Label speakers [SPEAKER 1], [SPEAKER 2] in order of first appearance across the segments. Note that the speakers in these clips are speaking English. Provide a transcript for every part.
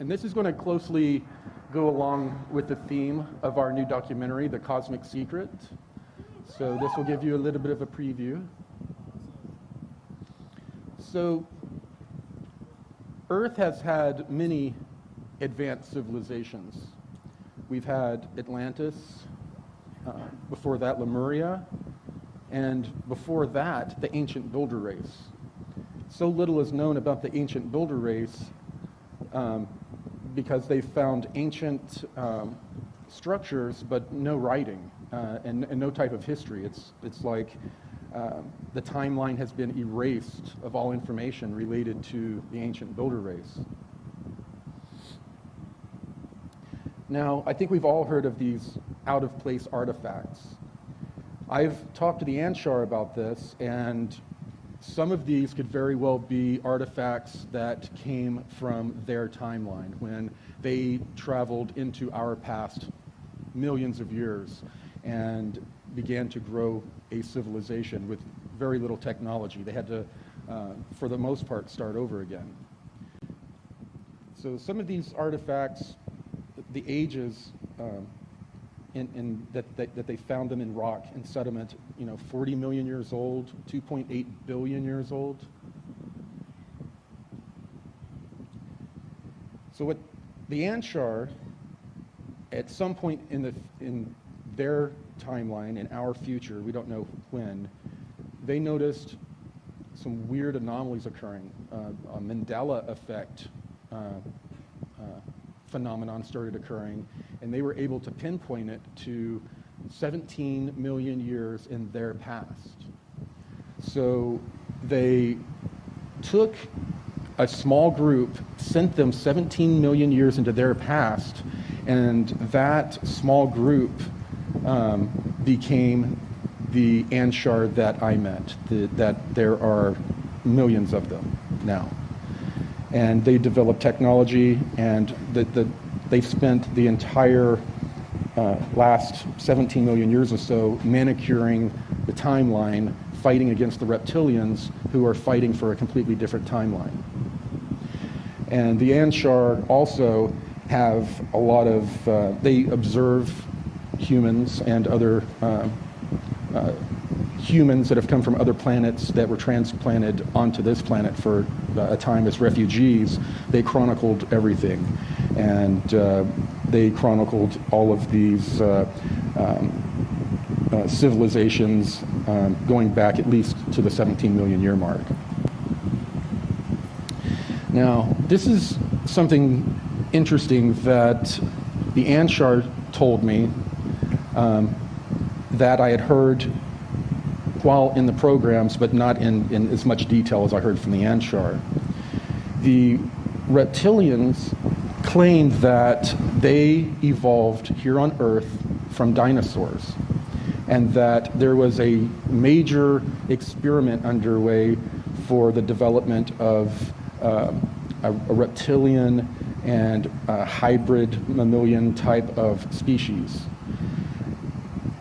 [SPEAKER 1] And this is going to closely go along with the theme of our new documentary, The Cosmic Secret. So this will give you a little bit of a preview. So Earth has had many advanced civilizations. We've had Atlantis, before that Lemuria, and before that the ancient builder race. So little is known about the ancient builder race because they found ancient structures but no writing and no type of history. It's like the timeline has been erased of all information related to the ancient builder race. Now, I think we've all heard of these out-of-place artifacts. I've talked to the Anshar about this, and some of these could very well be artifacts that came from their timeline when they traveled into our past millions of years and began to grow a civilization with very little technology. They had to, for the most part, start over again. So some of these artifacts, the ages that they found them in rock and sediment, 40 million years old, 2.8 billion years old. So what the Anshar, at some point in their timeline, in our future, we don't know when, they noticed some weird anomalies occurring. A Mandela effect phenomenon started occurring, and they were able to pinpoint it to 17 million years in their past. So they took a small group, sent them 17 million years into their past, and that small group became the Anshar that I met, that there are millions of them now. And they developed technology, and they've spent the entire last 17 million years or so manicuring the timeline, fighting against the reptilians who are fighting for a completely different timeline. And the Anshar also have a lot of, they observe humans and other humans that have come from other planets that were transplanted onto this planet for a time as refugees. They chronicled everything, and they chronicled all of these civilizations going back at least to the 17 million year mark. Now, this is something interesting that the Anshar told me that I had heard while in the programs, but not in as much detail as I heard from the Anshar. The reptilians claimed that they evolved here on Earth from dinosaurs, and that there was a major experiment underway for the development of a reptilian and a hybrid mammalian type of species.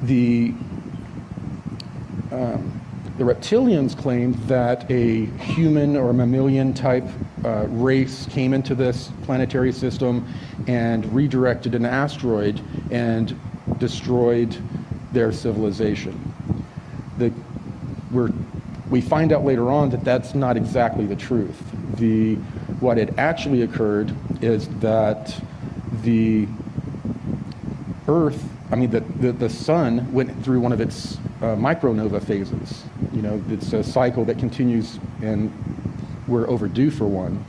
[SPEAKER 1] The reptilians claimed that a human or mammalian type race came into this planetary system and redirected an asteroid and destroyed their civilization. We find out later on that that's not exactly the truth. What had actually occurred is that the Earth, the sun went through one of its micronova phases. It's a cycle that continues, and we're overdue for one.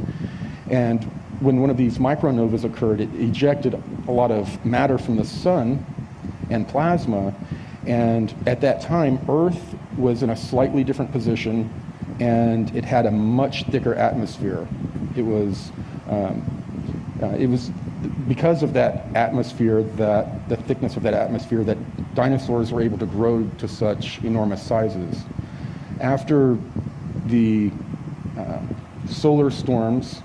[SPEAKER 1] And when one of these micronovas occurred, it ejected a lot of matter from the sun and plasma, and at that time, Earth was in a slightly different position, and it had a much thicker atmosphere. It was because of that atmosphere, the thickness of that atmosphere, that dinosaurs were able to grow to such enormous sizes. After the solar storms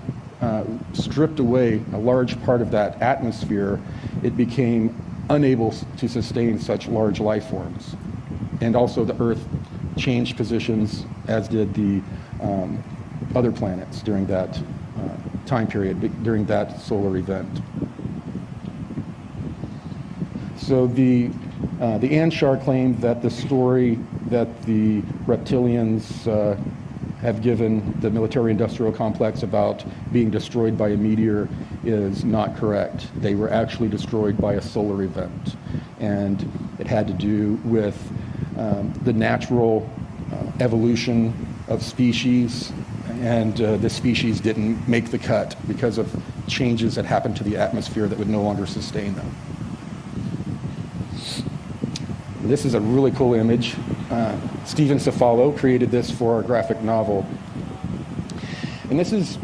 [SPEAKER 1] stripped away a large part of that atmosphere, it became unable to sustain such large life forms. And also the Earth changed positions, as did the other planets during that time period during that solar event. So the Anshar claimed that the story that the reptilians have given the military-industrial complex about being destroyed by a meteor is not correct. They were actually destroyed by a solar event, and it had to do with the natural evolution of species, and the species didn't make the cut because of changes that happened to the atmosphere that would no longer sustain them. This is a really cool image. Stephen Cefalo created this for our graphic novel. And this is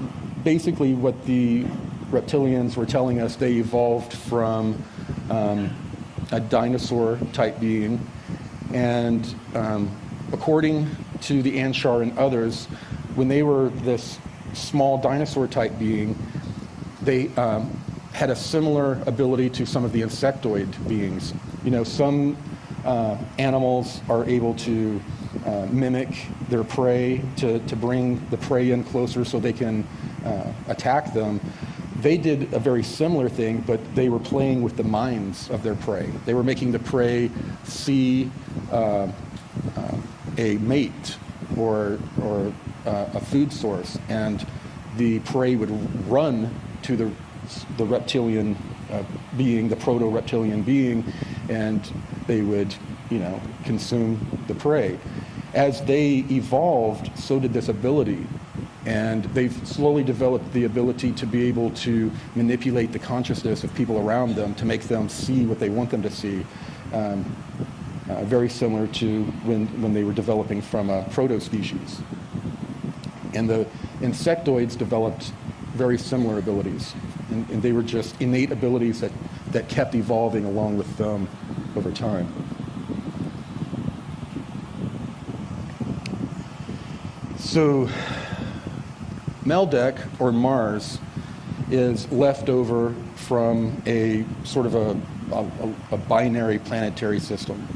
[SPEAKER 1] basically what the reptilians were telling us. They evolved from a dinosaur-type being. And according to the Anshar and others, when they were this small dinosaur-type being, they had a similar ability to some of the insectoid beings. You know, some animals are able to mimic their prey to bring the prey in closer so they can attack them. They did a very similar thing, but they were playing with the minds of their prey. They were making the prey see a mate or a food source, and the prey would run to the reptilian being, the proto-reptilian being, and they would, consume the prey. As they evolved, so did this ability. And they've slowly developed the ability to be able to manipulate the consciousness of people around them to make them see what they want them to see. Very similar to when they were developing from a proto-species. And the insectoids developed very similar abilities. And they were just innate abilities that kept evolving along with them over time. So Maldek, or Mars, is left over from a sort of a binary planetary system.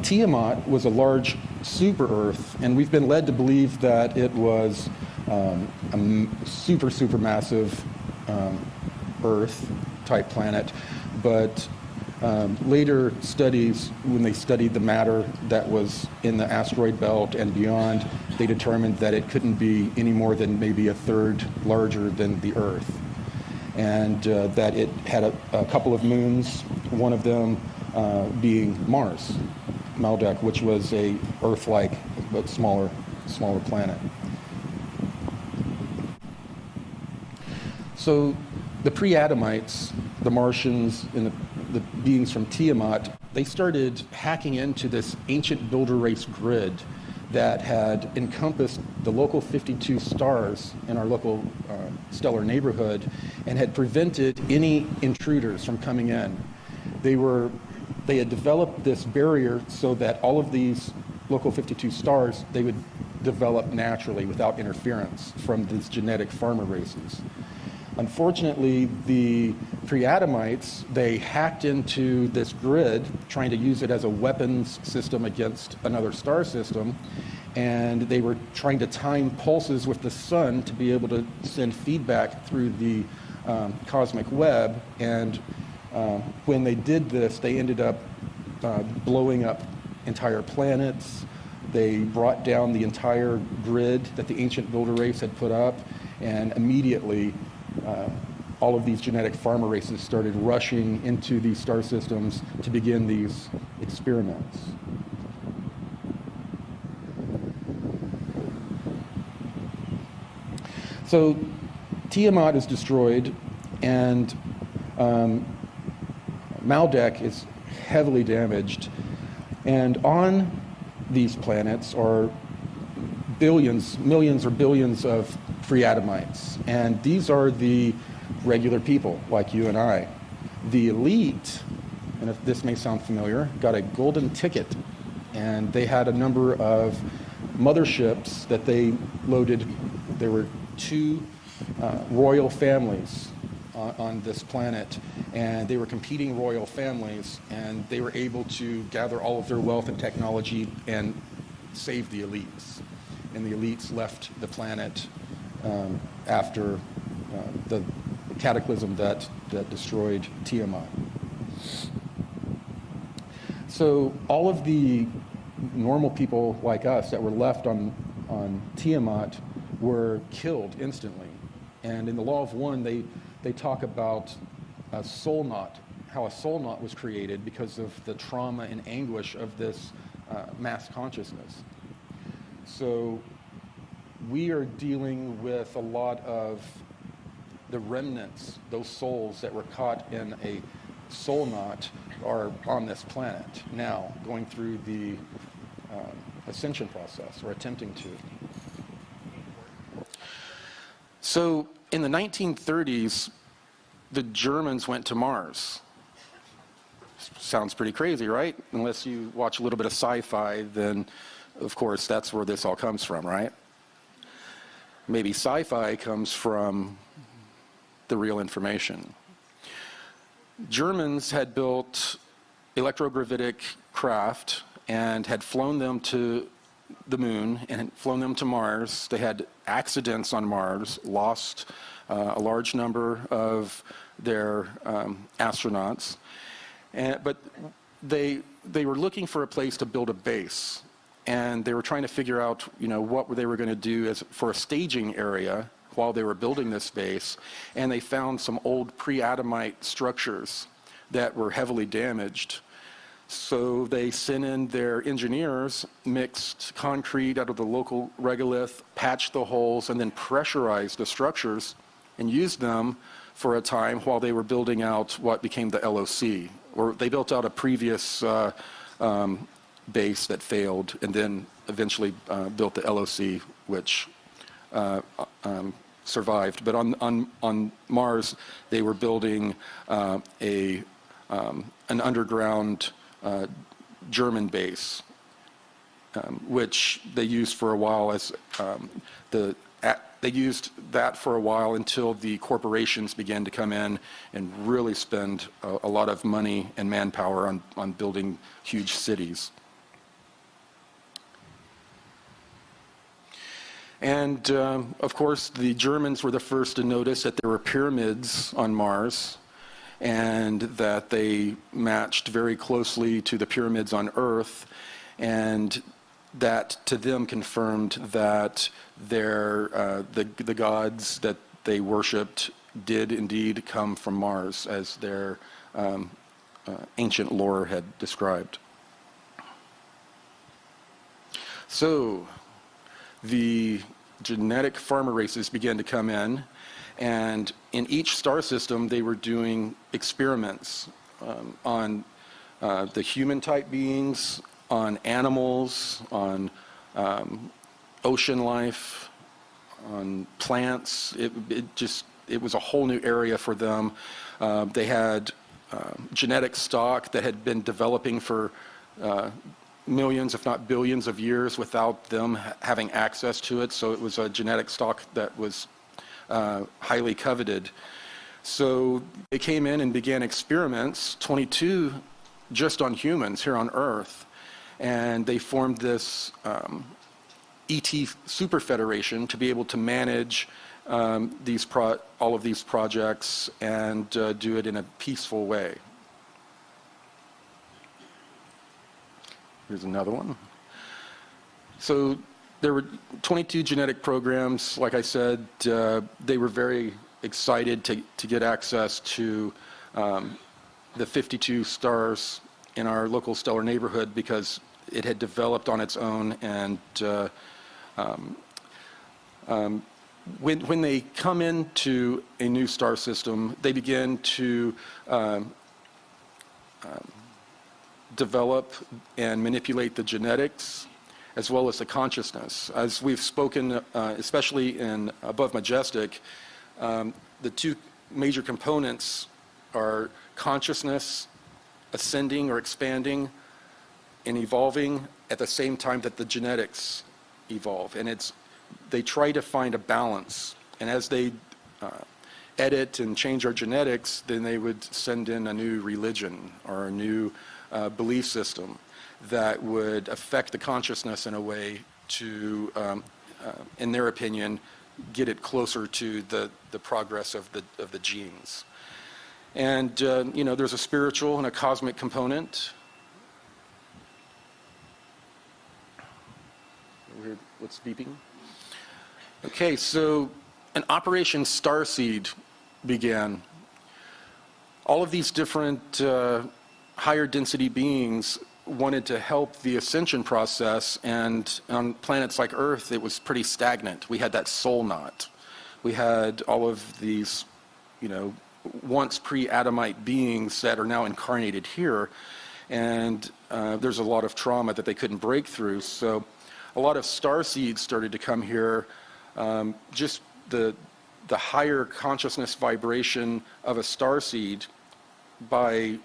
[SPEAKER 1] Tiamat was a large super-Earth, and we've been led to believe that it was a super massive Earth-type planet, but later studies, when they studied the matter that was in the asteroid belt and beyond, they determined that it couldn't be any more than maybe a third larger than the Earth, and that it had a couple of moons, one of them being Mars, Maldek, which was a Earth-like but smaller planet. So the pre-Adamites, the Martians, and the beings from Tiamat, they started hacking into this ancient builder race grid that had encompassed the local 52 stars in our local stellar neighborhood and had prevented any intruders from coming in. They had developed this barrier so that all of these local 52 stars, they would develop naturally without interference from these genetic farmer races. Unfortunately, the pre-Adamites, they hacked into this grid, trying to use it as a weapons system against another star system, and they were trying to time pulses with the sun to be able to send feedback through the cosmic web, and when they did this, they ended up blowing up entire planets. They brought down the entire grid that the ancient builder race had put up, and immediately all of these genetic farmer races started rushing into these star systems to begin these experiments. So Tiamat is destroyed, and Maldek is heavily damaged, and on these planets are millions or billions of free Adamites, and these are the regular people like you and I. The elite, and if this may sound familiar, got a golden ticket, and they had a number of motherships that they loaded. There were two royal families on this planet, and they were competing royal families, and they were able to gather all of their wealth and technology and save the elites. And the elites left the planet after the cataclysm that destroyed Tiamat. So all of the normal people like us that were left on Tiamat were killed instantly. And in the Law of One, they talk about a soul knot, how a soul knot was created because of the trauma and anguish of this mass consciousness. So we are dealing with a lot of the remnants, those souls that were caught in a soul knot are on this planet now, going through the ascension process, or attempting to. So in the 1930s, the Germans went to Mars. Sounds pretty crazy, right? Unless you watch a little bit of sci-fi, then of course that's where this all comes from, right? Maybe sci-fi comes from the real information. Germans had built electrogravitic craft and had flown them to the moon and had flown them to Mars. They had accidents on Mars, lost a large number of their astronauts, but they were looking for a place to build a base, and they were trying to figure out, what they were going to do for a staging area while they were building this base, and they found some old pre-Adamite structures that were heavily damaged. So they sent in their engineers, mixed concrete out of the local regolith, patched the holes, and then pressurized the structures and used them for a time while they were building out what became the LOC. Or they built out a previous base that failed, and then eventually built the LOC, which survived. But on Mars, they were building an underground German base, which they used for a while as they used that for a while until the corporations began to come in and really spend a lot of money and manpower on building huge cities. And of course, the Germans were the first to notice that there were pyramids on Mars, and that they matched very closely to the pyramids on Earth, and that to them confirmed that the gods that they worshipped did indeed come from Mars, as their ancient lore had described. So the genetic farmer races began to come in, and in each star system they were doing experiments on the human type beings, on animals, on ocean life, on plants. It was a whole new area for them. They had genetic stock that had been developing for millions, if not billions of years without them having access to it. So it was a genetic stock that was highly coveted. So they came in and began experiments, 22 just on humans here on Earth, and they formed this ET Super Federation to be able to manage all of these projects and do it in a peaceful way. Here's another one. So there were 22 genetic programs. Like I said, they were very excited to get access to the 52 stars in our local stellar neighborhood, because it had developed on its own. And when they come into a new star system, they begin to develop and manipulate the genetics as well as the consciousness. As we've spoken, especially in Above Majestic, the two major components are consciousness ascending or expanding and evolving at the same time that the genetics evolve. And they try to find a balance. And as they edit and change our genetics, then they would send in a new religion or a new belief system that would affect the consciousness in a way to, in their opinion, get it closer to the progress of the genes. And, you know, there's a spiritual and a cosmic component. What's beeping? Okay, so an Operation Starseed began. All of these different higher density beings wanted to help the ascension process, and on planets like Earth, it was pretty stagnant. We had that soul knot. We had all of these, you know, once pre-Adamite beings that are now incarnated here, and there's a lot of trauma that they couldn't break through. So a lot of starseeds started to come here. Just the higher consciousness vibration of a starseed, by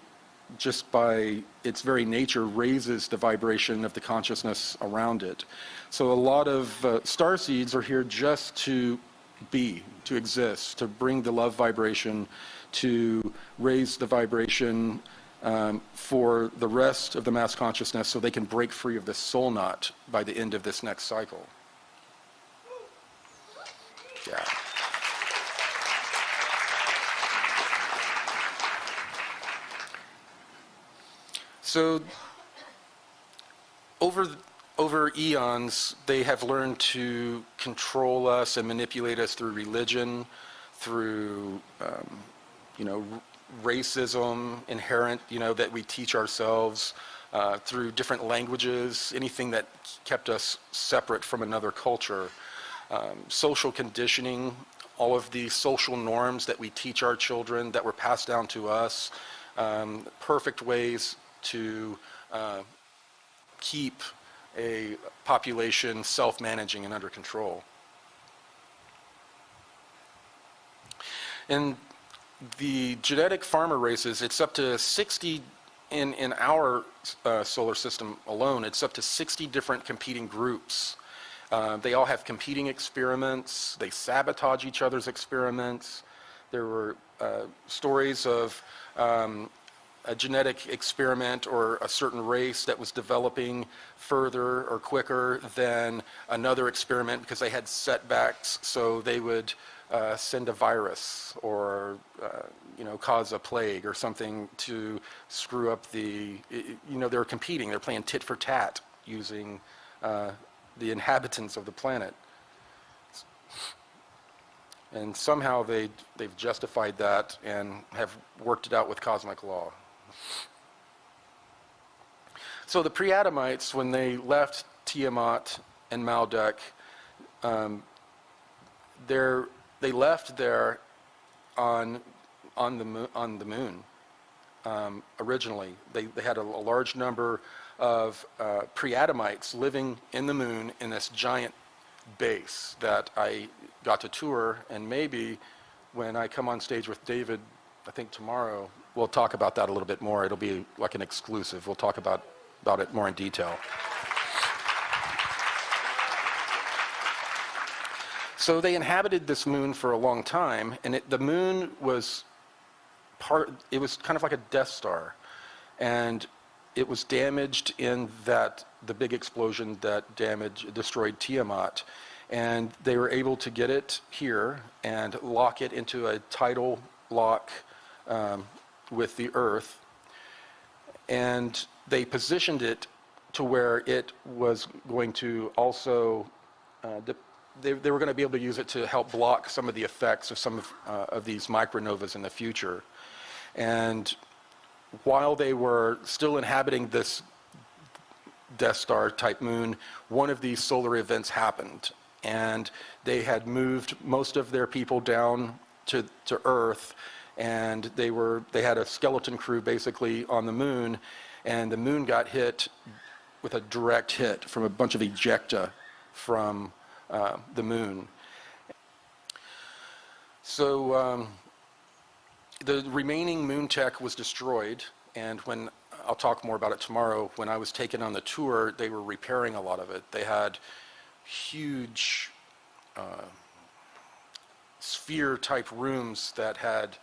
[SPEAKER 1] its very nature, raises the vibration of the consciousness around it. So a lot of starseeds are here just to be, to exist, to bring the love vibration, to raise the vibration for the rest of the mass consciousness so they can break free of this soul knot by the end of this next cycle. Yeah. So over eons, they have learned to control us and manipulate us through religion, through you know, racism inherent, you know, that we teach ourselves, through different languages, anything that kept us separate from another culture, social conditioning, all of the social norms that we teach our children that were passed down to us, perfect ways to keep a population self-managing and under control. In the genetic farmer races, it's up to 60, in our solar system alone, it's up to 60 different competing groups. They all have competing experiments. They sabotage each other's experiments. There were stories of a genetic experiment or a certain race that was developing further or quicker than another experiment because they had setbacks, so they would send a virus or you know, cause a plague or something to screw up the, you know, they're competing, they're playing tit for tat using the inhabitants of the planet. And somehow they've justified that and have worked it out with cosmic law. So the pre-Adamites, when they left Tiamat and Maldek, they left there on the moon. Originally, they had a large number of pre-Adamites living in the moon in this giant base that I got to tour, and maybe when I come on stage with David, I think tomorrow, we'll talk about that a little bit more. It'll be like an exclusive. We'll talk about it more in detail. So they inhabited this moon for a long time, and the moon was it was kind of like a Death Star, and it was damaged in the big explosion that destroyed Tiamat, and they were able to get it here and lock it into a tidal lock with the Earth, and they positioned it to where it was going to also they were going to be able to use it to help block some of the effects of some of these micronovas in the future. And while they were still inhabiting this Death Star type moon, one of these solar events happened, and they had moved most of their people down to Earth, and they had a skeleton crew basically on the moon, and the moon got hit with a direct hit from a bunch of ejecta from the moon. So the remaining moon tech was destroyed, and when I'll talk more about it tomorrow, when I was taken on the tour, they were repairing a lot of it. They had huge sphere type rooms that had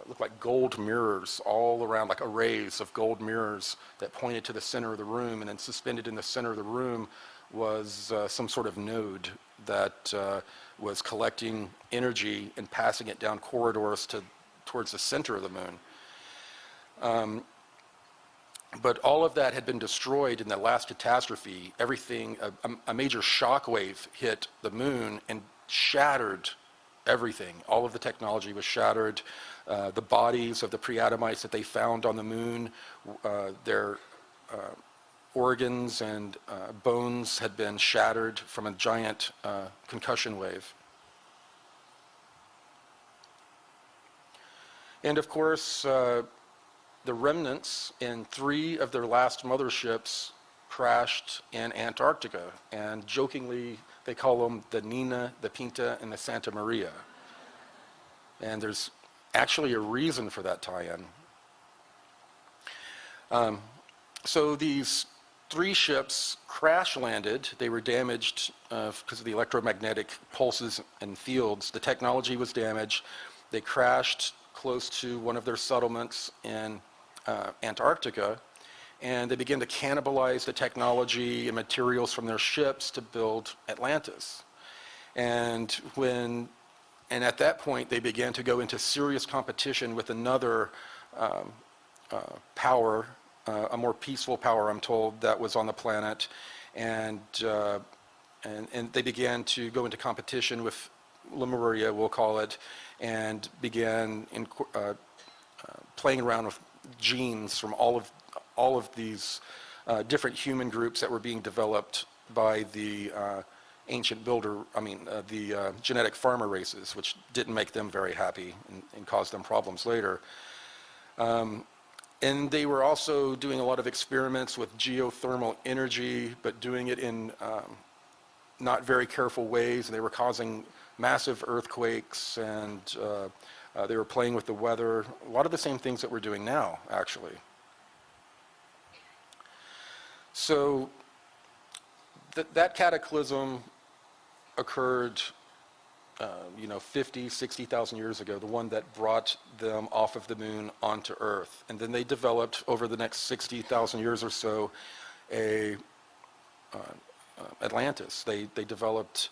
[SPEAKER 1] looked like gold mirrors all around, like arrays of gold mirrors that pointed to the center of the room, and then suspended in the center of the room was some sort of node that was collecting energy and passing it down corridors towards the center of the moon. But all of that had been destroyed in the last catastrophe. Everything, a major shock wave hit the moon and shattered everything. All of the technology was shattered. The bodies of the pre-Adamites that they found on the moon, their organs and bones had been shattered from a giant concussion wave. And of course, the remnants in 3 of their last motherships crashed in Antarctica, and jokingly they call them the Nina, the Pinta, and the Santa Maria. And there's actually a reason for that tie-in. So these 3 ships crash landed. They were damaged because of the electromagnetic pulses and fields. The technology was damaged. They crashed close to one of their settlements in Antarctica, and they began to cannibalize the technology and materials from their ships to build Atlantis. And at that point, they began to go into serious competition with another power, a more peaceful power, I'm told, that was on the planet, and they began to go into competition with Lemuria, we'll call it, and began playing around with genes from all of these different human groups that were being developed by the ancient the genetic farmer races, which didn't make them very happy and caused them problems later. And they were also doing a lot of experiments with geothermal energy, but doing it in not very careful ways. They were causing massive earthquakes, and they were playing with the weather. A lot of the same things that we're doing now, actually. So that cataclysm occurred 50, 60,000 years ago, the one that brought them off of the moon onto Earth. And then they developed, over the next 60,000 years or so, Atlantis. They developed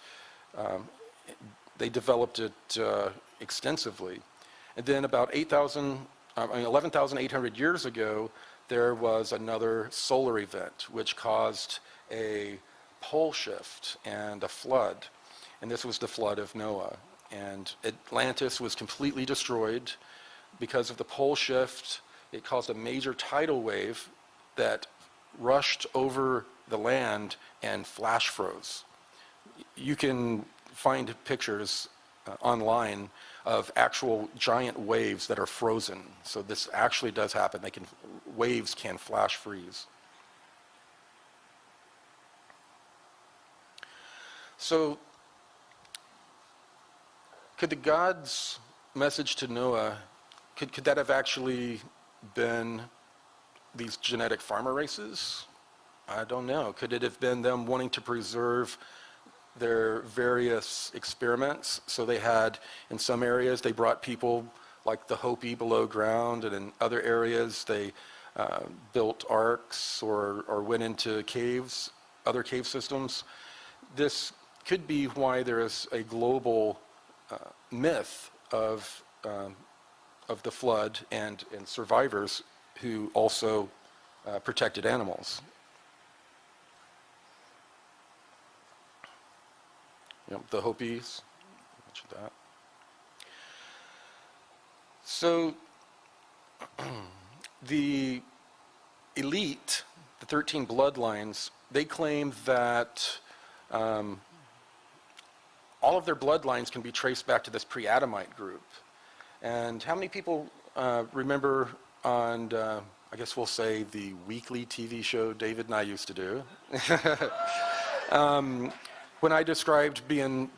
[SPEAKER 1] it extensively. And then about 11,800 years ago, there was another solar event which caused a pole shift and a flood. And this was the flood of Noah. And Atlantis was completely destroyed because of the pole shift. It caused a major tidal wave that rushed over the land and flash froze. You can find pictures online of actual giant waves that are frozen. So this actually does happen. Waves can flash freeze. So could the God's message to Noah, could that have actually been these genetic farmer races? I don't know. Could it have been them wanting to preserve their various experiments? So they had, in some areas, they brought people like the Hopi below ground, and in other areas they built arks or went into caves, other cave systems. This could be why there is a global myth of the flood and survivors who also protected animals. The Hopis, mentioned that. So the elite, the 13 bloodlines, they claim that all of their bloodlines can be traced back to this pre-Adamite group. And how many people remember on, I guess we'll say, the weekly TV show David and I used to do? When I described being,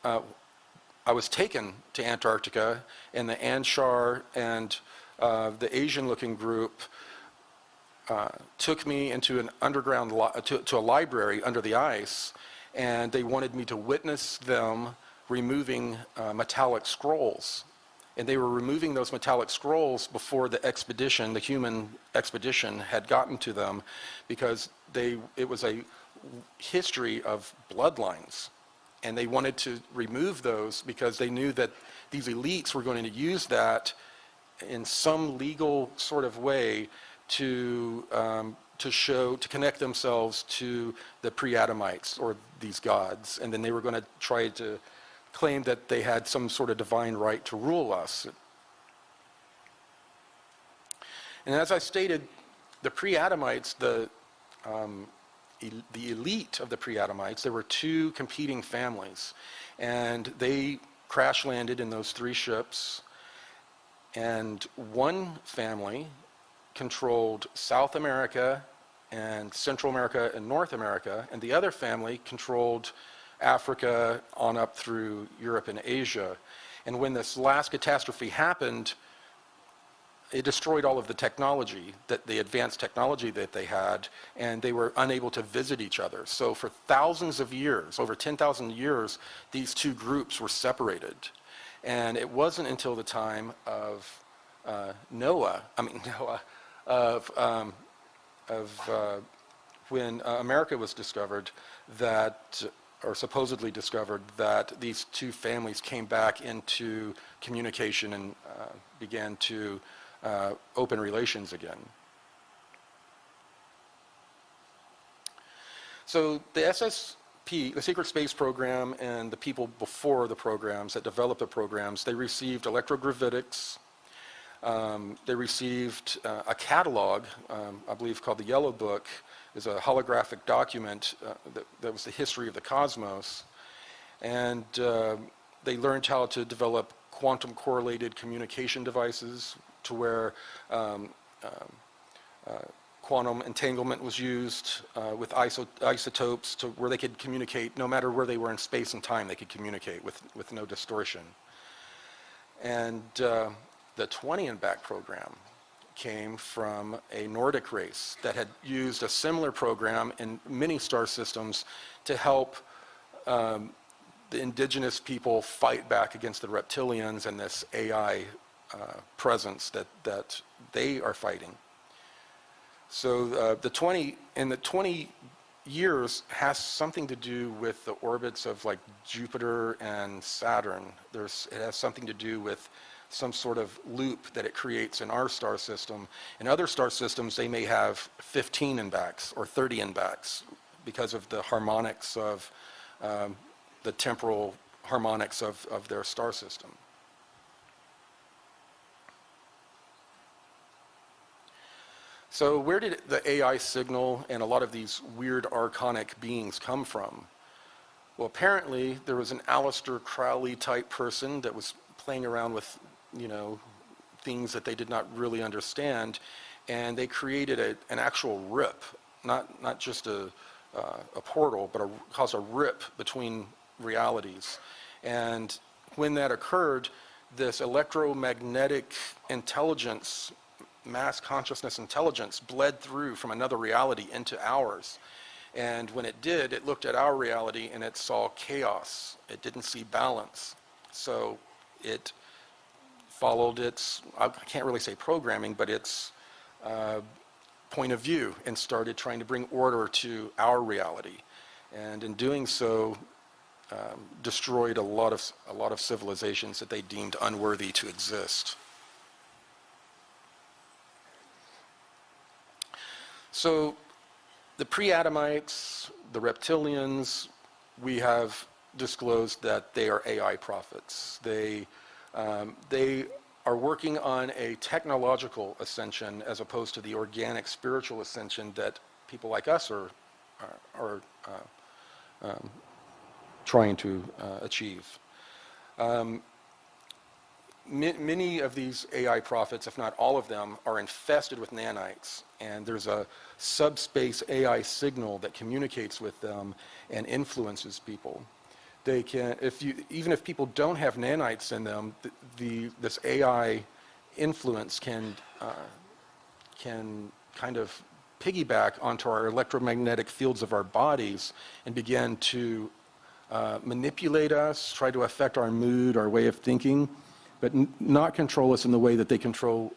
[SPEAKER 1] I was taken to Antarctica, and the Anshar and the Asian-looking group took me into an underground, to a library under the ice, and they wanted me to witness them removing metallic scrolls. And they were removing those metallic scrolls before the expedition, the human expedition, had gotten to them, because it was a history of bloodlines. And they wanted to remove those because they knew that these elites were going to use that in some legal sort of way to connect themselves to the pre-Adamites, or these gods. And then they were going to try to claim that they had some sort of divine right to rule us. And as I stated, the pre-Adamites, the elite of the pre-Adamites, there were two competing families, and they crash landed in those three ships, and one family controlled South America and Central America and North America, and the other family controlled Africa on up through Europe and Asia. And when this last catastrophe happened, it destroyed all of the technology, the advanced technology that they had, and they were unable to visit each other. So for thousands of years, over 10,000 years, these two groups were separated. And it wasn't until the time of when America was discovered that, or supposedly discovered, that these two families came back into communication and began to open relations again. So the SSP, the Secret Space Program, and the people before the programs that developed the programs, they received electrogravitics. They received a catalog, I believe called the Yellow Book, is a holographic document that was the history of the cosmos. And they learned how to develop quantum correlated communication devices, to where quantum entanglement was used with isotopes, to where they could communicate no matter where they were in space and time. They could communicate with no distortion. And the 20 and back program came from a Nordic race that had used a similar program in many star systems to help the indigenous people fight back against the reptilians and this AI presence that they are fighting. So the 20 years has something to do with the orbits of like Jupiter and Saturn. It has something to do with some sort of loop that it creates in our star system. In other star systems, they may have 15 in backs or 30 in backs because of the harmonics of the temporal harmonics of their star system. So where did the AI signal and a lot of these weird archonic beings come from? Well, apparently there was an Aleister Crowley type person that was playing around with, things that they did not really understand, and they created an actual rip, not just a portal, but caused a rip between realities. And when that occurred, this electromagnetic intelligence, mass consciousness intelligence, bled through from another reality into ours. And when it did, it looked at our reality and it saw chaos. It didn't see balance. So it followed its, I can't really say programming, but its point of view, and started trying to bring order to our reality. And in doing so, destroyed a lot of civilizations that they deemed unworthy to exist. So the pre-Adamites, the reptilians, we have disclosed that they are AI prophets. They are working on a technological ascension as opposed to the organic spiritual ascension that people like us are trying to achieve. Many of these AI prophets, if not all of them, are infested with nanites, and there's a subspace AI signal that communicates with them and influences people. They can, even if people don't have nanites in them, this AI influence can kind of piggyback onto our electromagnetic fields of our bodies and begin to manipulate us, try to affect our mood, our way of thinking, but not control us in the way that they control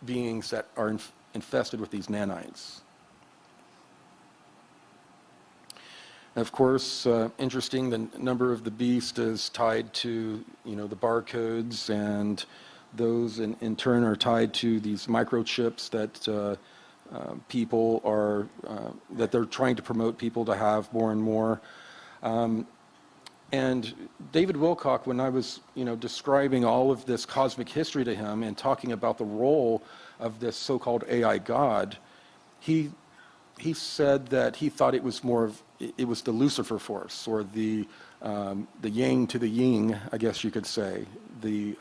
[SPEAKER 1] beings that are infested with these nanites. Of course, interesting, the number of the beast is tied to, the barcodes, and those in turn are tied to these microchips that people are, that they're trying to promote people to have more and more. And David Wilcock, when I was, describing all of this cosmic history to him and talking about the role of this so-called AI God, he said that he thought it was it was the Lucifer force, or the yang to the yin, I guess you could say, the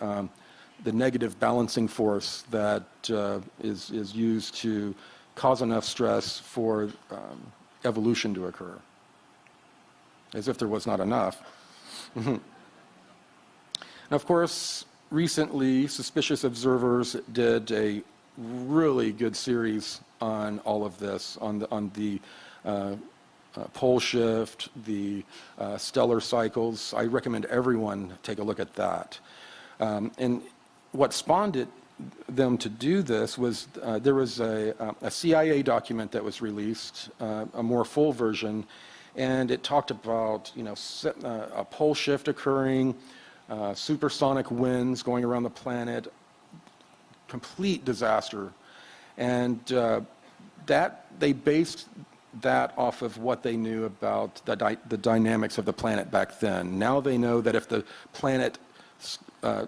[SPEAKER 1] negative balancing force that is used to cause enough stress for evolution to occur, as if there was not enough. And of course, recently, Suspicious Observers did a really good series on all of this, on the pole shift, the stellar cycles. I recommend everyone take a look at that. And what spawned them to do this was there was a CIA document that was released, a more full version, and it talked about a pole shift occurring, supersonic winds going around the planet, complete disaster, and that they based that off of what they knew about the dynamics of the planet back then. Now they know that if the planet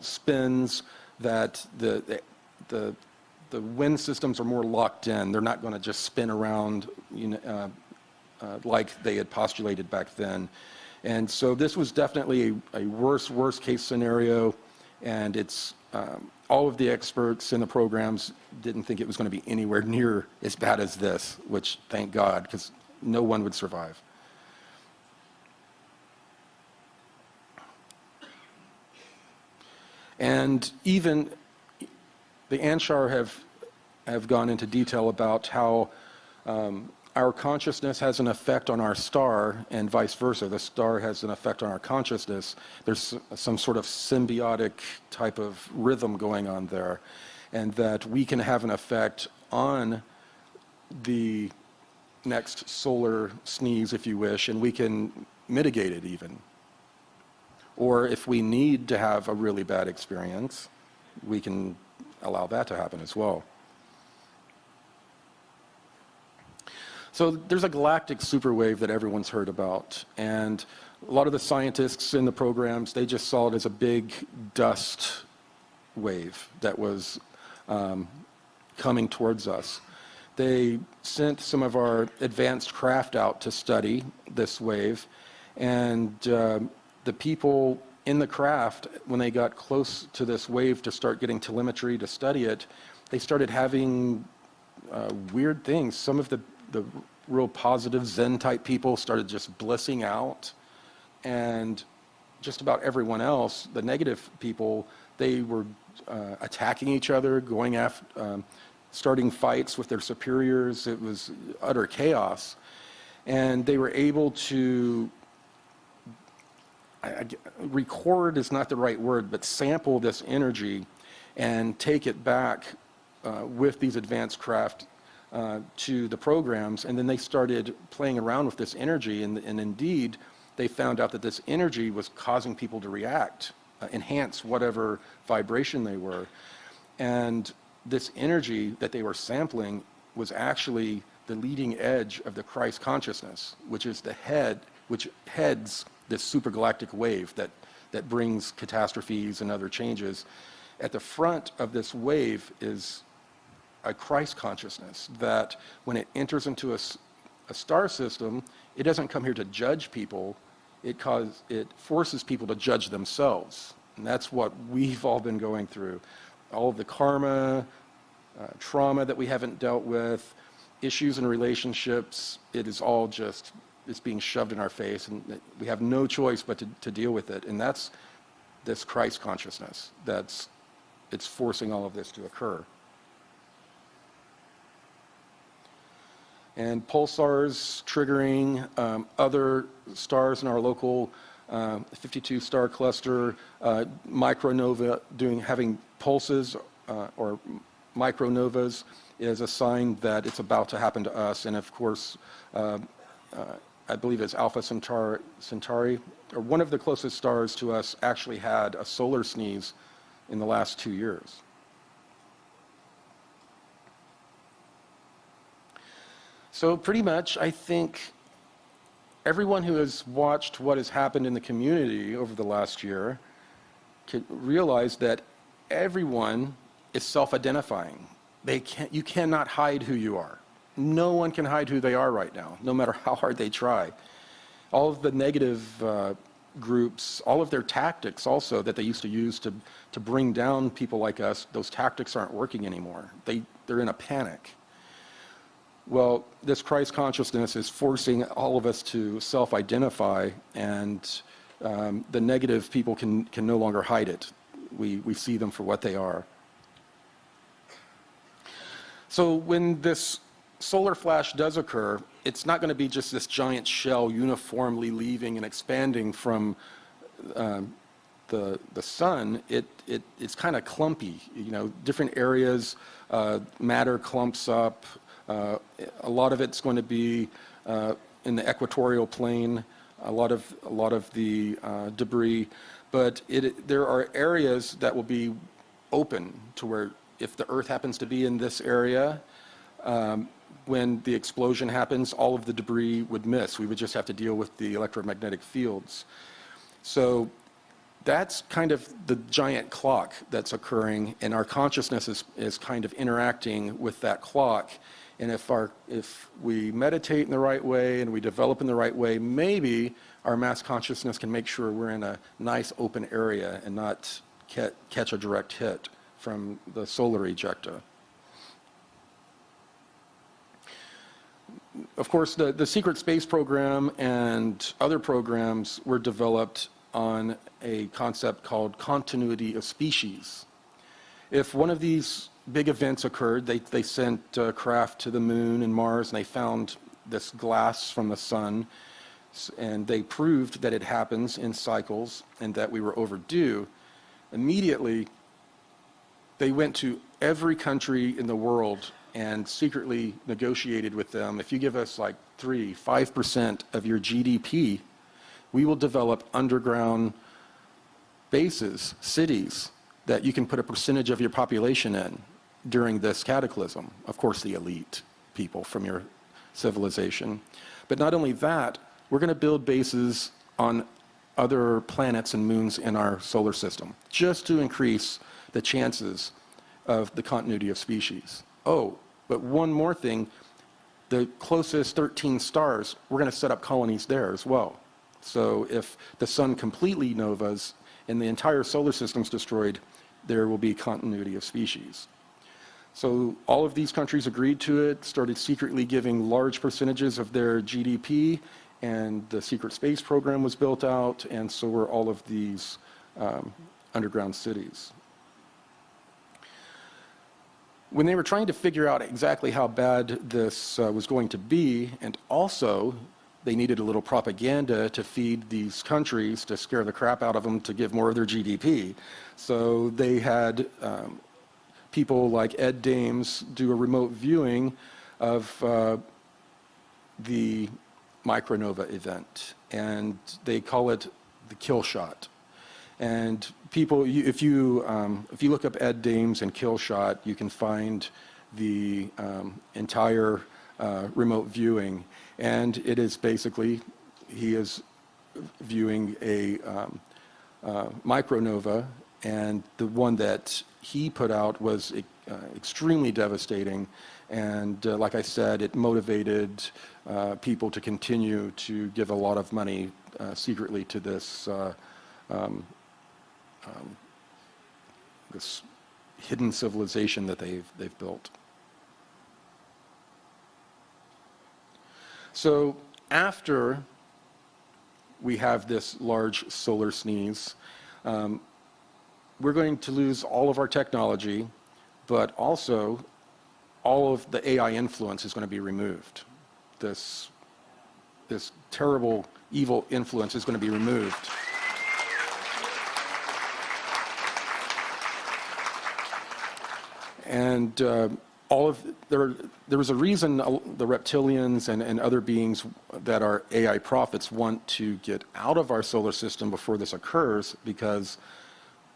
[SPEAKER 1] spins, that the wind systems are more locked in. They're not going to just spin around, like they had postulated back then. And so this was definitely a worst case scenario, and it's all of the experts in the programs didn't think it was going to be anywhere near as bad as this, which thank God, because no one would survive. And even the Anshar have gone into detail about how our consciousness has an effect on our star, and vice versa. The star has an effect on our consciousness. There's some sort of symbiotic type of rhythm going on there, and that we can have an effect on the next solar sneeze, if you wish, and we can mitigate it even. Or if we need to have a really bad experience, we can allow that to happen as well. So there's a galactic superwave that everyone's heard about, and a lot of the scientists in the programs, they just saw it as a big dust wave that was coming towards us. They sent some of our advanced craft out to study this wave, and the people in the craft, when they got close to this wave to start getting telemetry to study it, they started having weird things. Some of the real positive Zen type people started just blissing out, and just about everyone else, the negative people, they were attacking each other, going after, starting fights with their superiors. It was utter chaos, and they were able to record is not the right word, but sample this energy and take it back with these advanced craft to the programs, and then they started playing around with this energy, and indeed they found out that this energy was causing people to react, enhance whatever vibration they were. And this energy that they were sampling was actually the leading edge of the Christ consciousness, which is the head, which heads this supergalactic wave that brings catastrophes and other changes. At the front of this wave is a Christ consciousness that when it enters into a star system, it doesn't come here to judge people, it forces people to judge themselves. And that's what we've all been going through. All of the karma, trauma that we haven't dealt with, issues in relationships, it is all just, it's being shoved in our face, and we have no choice but to deal with it. And that's this Christ consciousness it's forcing all of this to occur. And pulsars triggering other stars in our local 52-star cluster, micronova having pulses or micronovas is a sign that it's about to happen to us. And of course, I believe it's Alpha Centauri, or one of the closest stars to us, actually had a solar sneeze in the last 2 years. So pretty much, I think everyone who has watched what has happened in the community over the last year can realize that everyone is self-identifying. You cannot hide who you are. No one can hide who they are right now, no matter how hard they try. All of the negative groups, all of their tactics also that they used to use to bring down people like us, those tactics aren't working anymore. They're in a panic. Well, this Christ consciousness is forcing all of us to self-identify, and the negative people can no longer hide it. We see them for what they are. So when this solar flash does occur, it's not going to be just this giant shell uniformly leaving and expanding from the sun. It's kind of clumpy. You know, different areas, matter clumps up. A lot of it's going to be in the equatorial plane. A lot of the debris, but there are areas that will be open to where, if the Earth happens to be in this area, when the explosion happens, all of the debris would miss. We would just have to deal with the electromagnetic fields. So that's kind of the giant clock that's occurring, and our consciousness is kind of interacting with that clock. And if we meditate in the right way and we develop in the right way, maybe our mass consciousness can make sure we're in a nice open area and not catch a direct hit from the solar ejecta. Of course, the secret space program and other programs were developed on a concept called continuity of species. If one of these big events occurred, they sent a craft to the moon and Mars, and they found this glass from the sun, and they proved that it happens in cycles and that we were overdue. Immediately, they went to every country in the world and secretly negotiated with them. If you give us like 5% of your GDP, we will develop underground bases, cities, that you can put a percentage of your population in during this cataclysm. Of course, the elite people from your civilization. But not only that, we're going to build bases on other planets and moons in our solar system, just to increase the chances of the continuity of species. Oh, but one more thing, the closest 13 stars, we're going to set up colonies there as well. So if the sun completely novas and the entire solar system's destroyed, there will be continuity of species. So all of these countries agreed to it, started secretly giving large percentages of their GDP, and the secret space program was built out, and so were all of these underground cities. When they were trying to figure out exactly how bad this was going to be, and also they needed a little propaganda to feed these countries, to scare the crap out of them, to give more of their GDP. So they had people like Ed Dames do a remote viewing of the micronova event, and they call it the kill shot. And people, if you look up Ed Dames and kill shot, you can find the entire remote viewing, and it is basically, he is viewing a micronova, and the one that he put out was extremely devastating, and like I said, it motivated people to continue to give a lot of money secretly to this this hidden civilization that they've built. So after we have this large solar sneeze, we're going to lose all of our technology, but also all of the AI influence is going to be removed. This terrible, evil influence is going to be removed. And there was a reason the reptilians and other beings that are AI prophets want to get out of our solar system before this occurs, because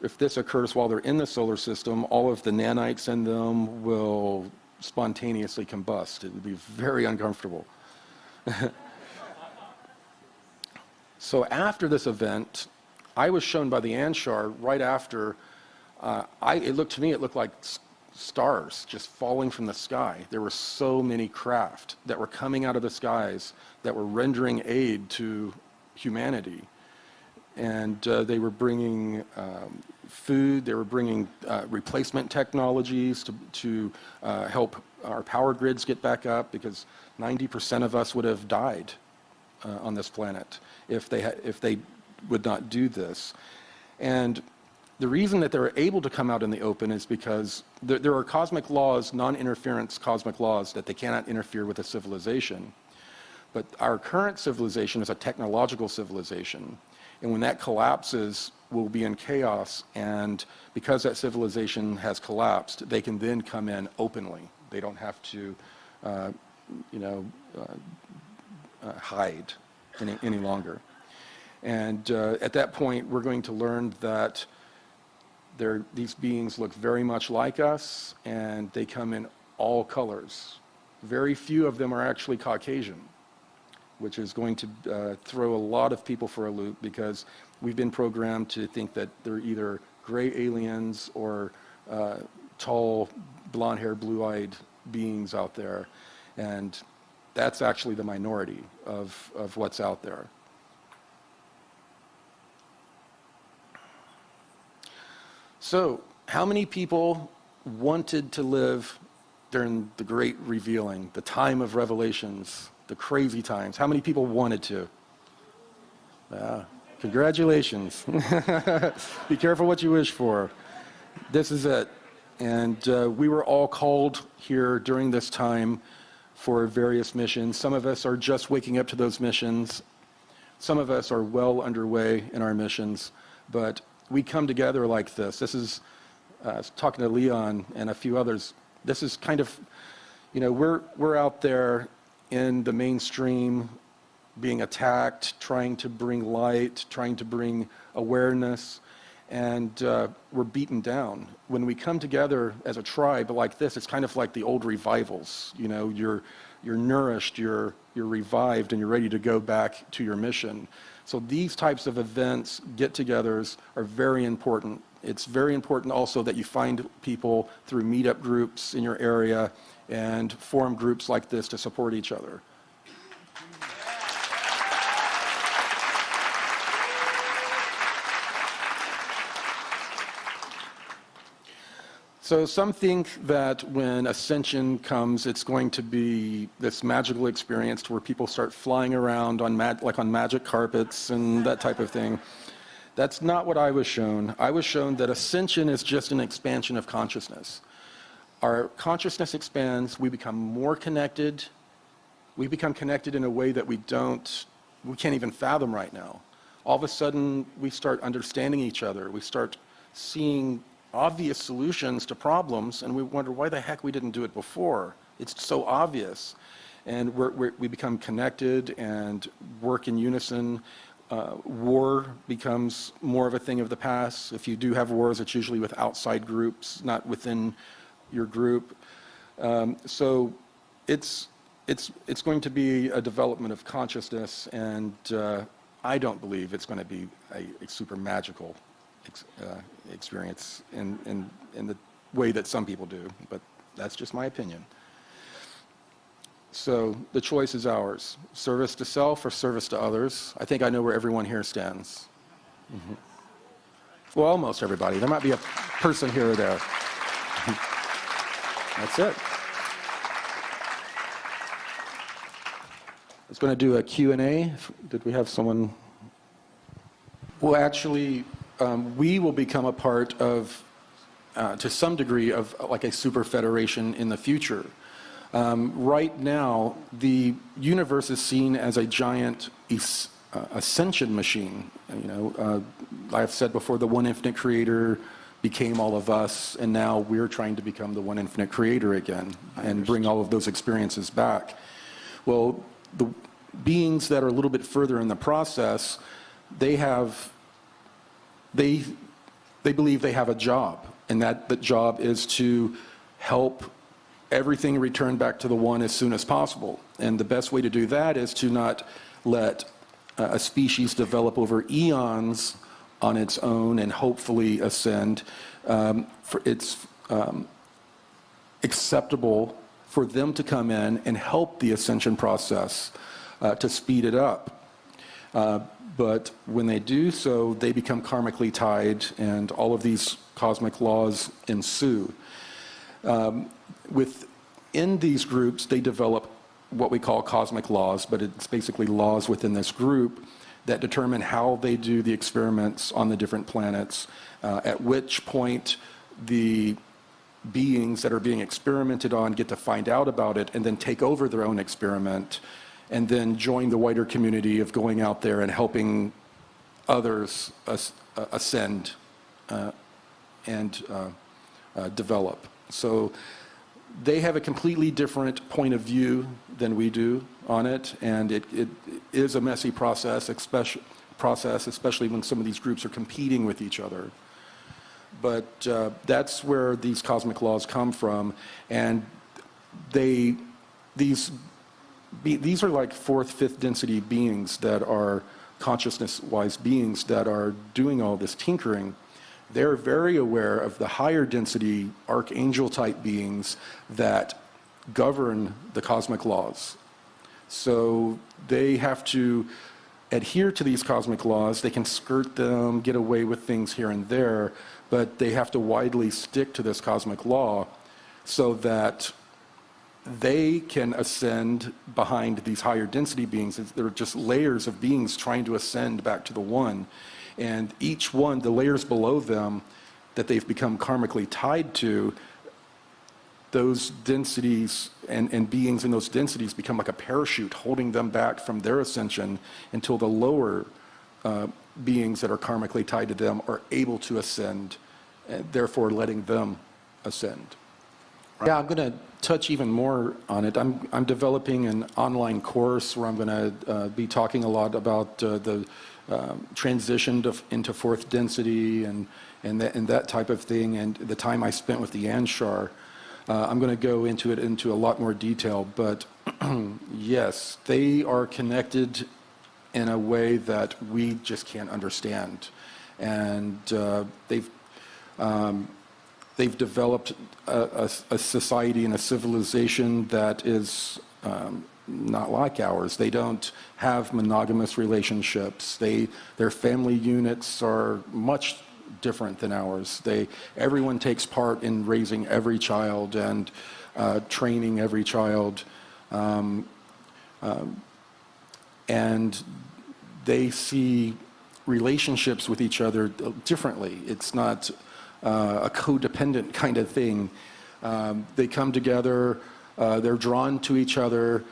[SPEAKER 1] if this occurs while they're in the solar system, all of the nanites in them will spontaneously combust. It would be very uncomfortable. So after this event, I was shown by the Anshar right after, it looked like stars just falling from the sky. There were so many craft that were coming out of the skies that were rendering aid to humanity. And they were bringing food, they were bringing replacement technologies to help our power grids get back up, because 90% of us would have died on this planet if they would not do this. And the reason that they're able to come out in the open is because there are cosmic laws, non-interference cosmic laws, that they cannot interfere with a civilization. But our current civilization is a technological civilization. And when that collapses, we'll be in chaos. And because that civilization has collapsed, they can then come in openly. They don't have to, hide any longer. And at that point, we're going to learn that these beings look very much like us, and they come in all colors. Very few of them are actually Caucasian, which is going to throw a lot of people for a loop, because we've been programmed to think that they're either gray aliens or tall, blonde-haired, blue-eyed beings out there. And that's actually the minority of what's out there. So, how many people wanted to live during the great revealing, the time of revelations, the crazy times? How many people wanted to? Congratulations. Be careful what you wish for. This is it. And we were all called here during this time for various missions. Some of us are just waking up to those missions. Some of us are well underway in our missions. But we come together like this. This is, I was talking to Leon and a few others, this is kind of, we're out there in the mainstream being attacked, trying to bring light, trying to bring awareness, and we're beaten down. When we come together as a tribe like this, it's kind of like the old revivals. You're nourished, you're revived, and you're ready to go back to your mission. So these types of events, get-togethers, are very important. It's very important also that you find people through meetup groups in your area and form groups like this to support each other. So some think that when ascension comes, it's going to be this magical experience where people start flying around on magic carpets and that type of thing. That's not what I was shown. I was shown that ascension is just an expansion of consciousness. Our consciousness expands, we become more connected. We become connected in a way that we can't even fathom right now. All of a sudden, we start understanding each other. We start seeing obvious solutions to problems, and we wonder why the heck we didn't do it before. It's so obvious. And we become connected and work in unison. War becomes more of a thing of the past. If you do have wars, it's usually with outside groups, not within your group. So it's going to be a development of consciousness, and I don't believe it's going to be a super magical experience in the way that some people do, but that's just my opinion. So the choice is ours: service to self or service to others. I think I know where everyone here stands. Mm-hmm. Well, almost everybody. There might be a person here or there. That's it. I was going to do a Q&A. Did we have someone? Well, actually, we will become a part of, to some degree, of like a super federation in the future. Right now, the universe is seen as a giant ascension machine. I've said before, the one infinite creator, became all of us, and now we're trying to become the one infinite creator again and bring all of those experiences back. Well, the beings that are a little bit further in the process, they believe they have a job, and that the job is to help everything return back to the one as soon as possible. And the best way to do that is to not let a species develop over eons on its own and hopefully ascend. It's acceptable for them to come in and help the ascension process to speed it up. But when they do so, they become karmically tied, and all of these cosmic laws ensue. Within these groups, they develop what we call cosmic laws, but it's basically laws within this group that determine how they do the experiments on the different planets, at which point the beings that are being experimented on get to find out about it and then take over their own experiment, and then join the wider community of going out there and helping others ascend and develop. So they have a completely different point of view than we do on it, and it is a messy process, especially when some of these groups are competing with each other. But that's where these cosmic laws come from, and these are like fourth, fifth density beings that are consciousness-wise beings that are doing all this tinkering. They're very aware of the higher density archangel-type beings that govern the cosmic laws. So they have to adhere to these cosmic laws. They can skirt them, get away with things here and there, but they have to widely stick to this cosmic law so that they can ascend behind these higher density beings. They're just layers of beings trying to ascend back to the one. And each one, the layers below them that they've become karmically tied to, those densities and beings in those densities become like a parachute holding them back from their ascension until the lower beings that are karmically tied to them are able to ascend, and therefore letting them ascend. Right? Yeah, I'm going to touch even more on it. I'm developing an online course where I'm going to be talking a lot about the transition into fourth density and that type of thing, and the time I spent with the Anshar. I'm going to go into a lot more detail, but yes, they are connected in a way that we just can't understand, and they've developed a society and a civilization that is not like ours. They don't have monogamous relationships. Their family units are much different than ours. Everyone takes part in raising every child and training every child, and they see relationships with each other differently. It's not a codependent kind of thing. They come together, they're drawn to each other,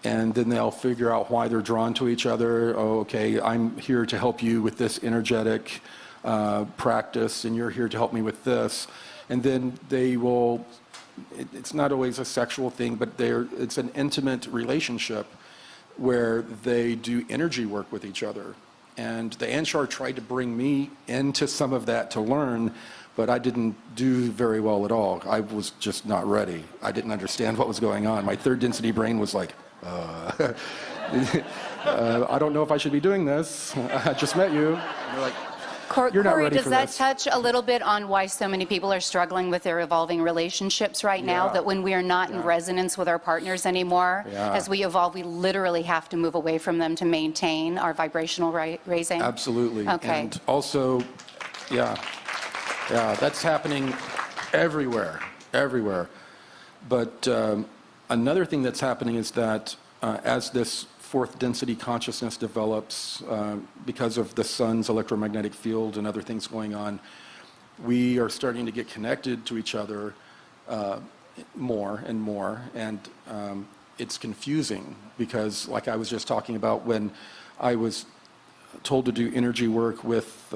[SPEAKER 1] and then they'll figure out why they're drawn to each other. Oh, okay, I'm here to help you with this energetic practice, and you're here to help me with this. And then they will, it's not always a sexual thing, but it's an intimate relationship where they do energy work with each other. And the Anshar tried to bring me into some of that to learn, but I didn't do very well at all. I was just not ready. I didn't understand what was going on. My third density brain was like, I don't know if I should be doing this. I just met you. And they're like, you're not
[SPEAKER 2] Corey,
[SPEAKER 1] ready
[SPEAKER 2] does
[SPEAKER 1] for
[SPEAKER 2] that
[SPEAKER 1] this.
[SPEAKER 2] touch a little bit on why so many people are struggling with their evolving relationships right now?
[SPEAKER 1] Yeah.
[SPEAKER 2] That when we are not in resonance with our partners anymore,
[SPEAKER 1] Yeah.
[SPEAKER 2] as we evolve, we literally have to move away from them to maintain our vibrational raising?
[SPEAKER 1] Absolutely.
[SPEAKER 2] Okay.
[SPEAKER 1] And also, yeah, that's happening everywhere. But another thing that's happening is that as this fourth density consciousness develops, because of the sun's electromagnetic field and other things going on, we are starting to get connected to each other more and more, and it's confusing because, like I was just talking about, when I was told to do energy work with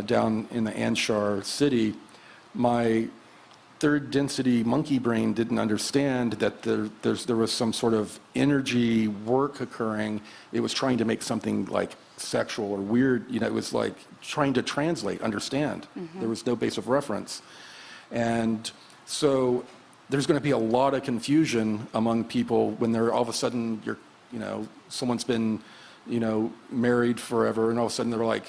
[SPEAKER 1] down in the Anshar city, my third density monkey brain didn't understand that there was some sort of energy work occurring. It was trying to make something like sexual or weird, it was like trying to translate, understand. There was no base of reference. And so there's going to be a lot of confusion among people when they're all of a sudden, someone's been, married forever, and all of a sudden they're like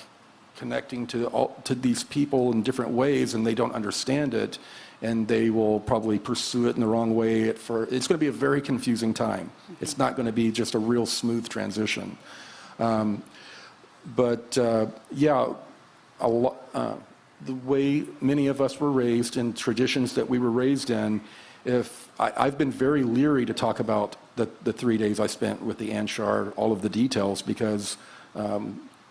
[SPEAKER 1] connecting to these people in different ways, and they don't understand it, and they will probably pursue it in the wrong way. It's going to be a very confusing time. It's not going to be just a real smooth transition. The way many of us were raised in traditions that we were raised in, I've been very leery to talk about the 3 days I spent with the Anshar, all of the details, because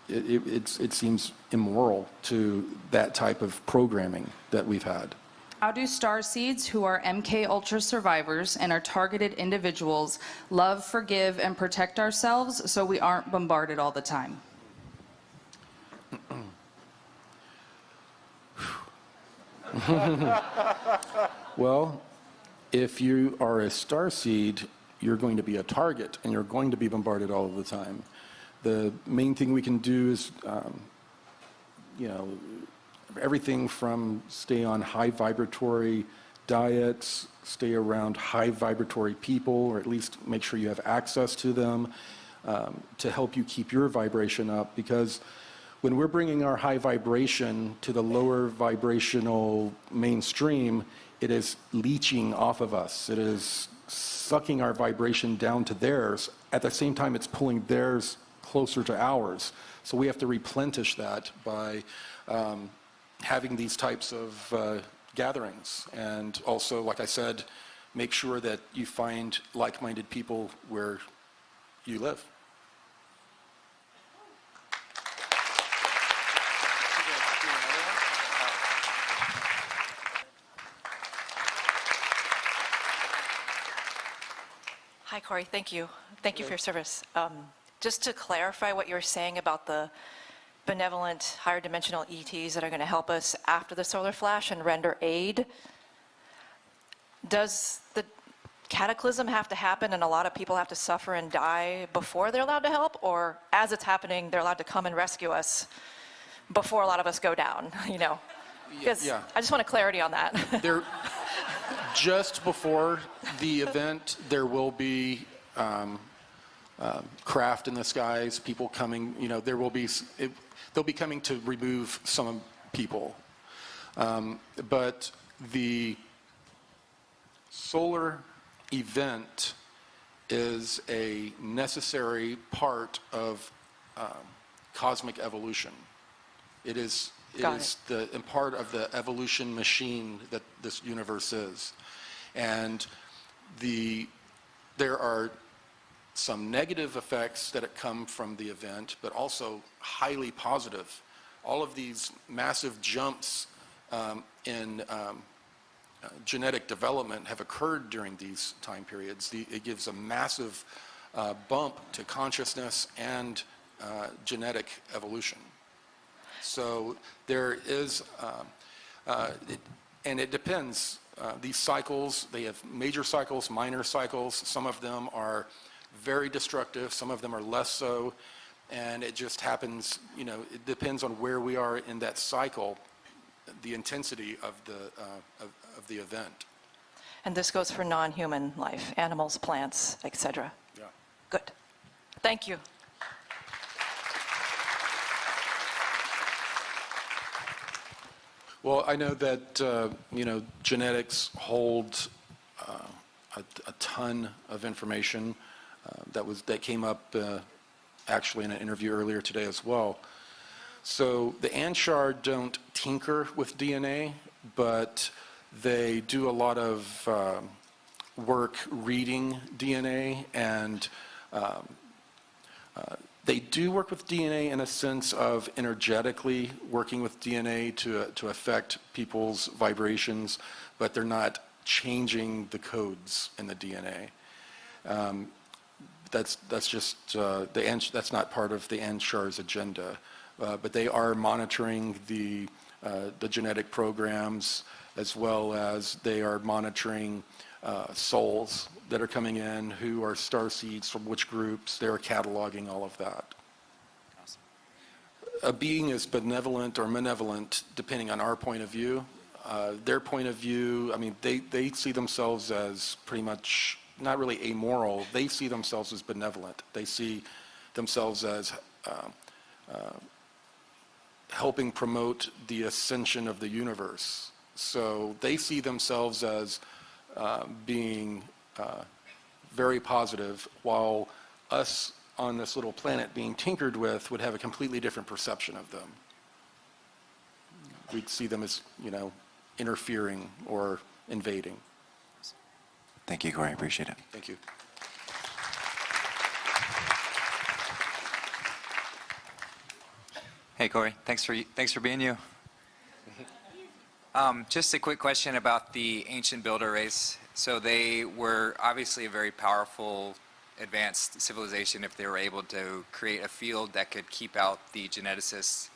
[SPEAKER 1] it seems immoral to that type of programming that we've had.
[SPEAKER 3] How do starseeds who are MK Ultra survivors and are targeted individuals love, forgive, and protect ourselves so we aren't bombarded all the time?
[SPEAKER 1] Well, if you are a starseed, you're going to be a target, and you're going to be bombarded all of the time. The main thing we can do is, everything from stay on high vibratory diets, stay around high vibratory people, or at least make sure you have access to them to help you keep your vibration up. Because when we're bringing our high vibration to the lower vibrational mainstream, it is leeching off of us. It is sucking our vibration down to theirs. At the same time, it's pulling theirs closer to ours. So we have to replenish that by having these types of gatherings. And also, like I said, make sure that you find like-minded people where you live.
[SPEAKER 4] Hi, Corey. Thank you. Thank you for your service. Just to clarify what you were saying about the benevolent higher dimensional ETs that are going to help us after the solar flash and render aid, does the cataclysm have to happen and a lot of people have to suffer and die before they're allowed to help? Or as it's happening, they're allowed to come and rescue us before a lot of us go down, Because
[SPEAKER 1] Yeah.
[SPEAKER 4] I just want clarity on that.
[SPEAKER 1] Just before the event, there will be craft in the skies, people coming, they'll be coming to remove some people. But the solar event is a necessary part of cosmic evolution. It is part of the evolution machine that this universe is. And there are some negative effects that come from the event, but also highly positive. All of these massive jumps in genetic development have occurred during these time periods. It gives a massive bump to consciousness and genetic evolution. So there is, and it depends. These cycles, they have major cycles, minor cycles. Some of them are very destructive, some of them are less so, and it just happens, it depends on where we are in that cycle, the intensity of the event.
[SPEAKER 4] And this goes for non-human life, animals, plants, etc.
[SPEAKER 1] Yeah.
[SPEAKER 4] Good. Thank you.
[SPEAKER 1] Well, I know that, genetics hold a ton of information that came up actually in an interview earlier today as well. So the Anshar don't tinker with DNA, but they do a lot of work reading DNA, and they do work with DNA in a sense of energetically working with DNA to affect people's vibrations, but they're not changing the codes in the DNA. That's just that's not part of the Anshar's agenda. but they are monitoring the genetic programs, as well as they are monitoring souls that are coming in, who are star seeds from which groups. They're cataloging all of that.
[SPEAKER 5] Awesome.
[SPEAKER 1] A being is benevolent or malevolent depending on our point of view. Their point of view, I mean, they see themselves as pretty much not really amoral. They see themselves as benevolent. They see themselves as helping promote the ascension of the universe. So they see themselves as being very positive, while us on this little planet being tinkered with would have a completely different perception of them. We'd see them as, interfering or invading.
[SPEAKER 5] Thank you, Corey. I appreciate it.
[SPEAKER 1] Thank you.
[SPEAKER 6] Hey, Corey. Thanks for being you. Just a quick question about the ancient builder race. So they were obviously a very powerful, advanced civilization if they were able to create a field that could keep out the geneticists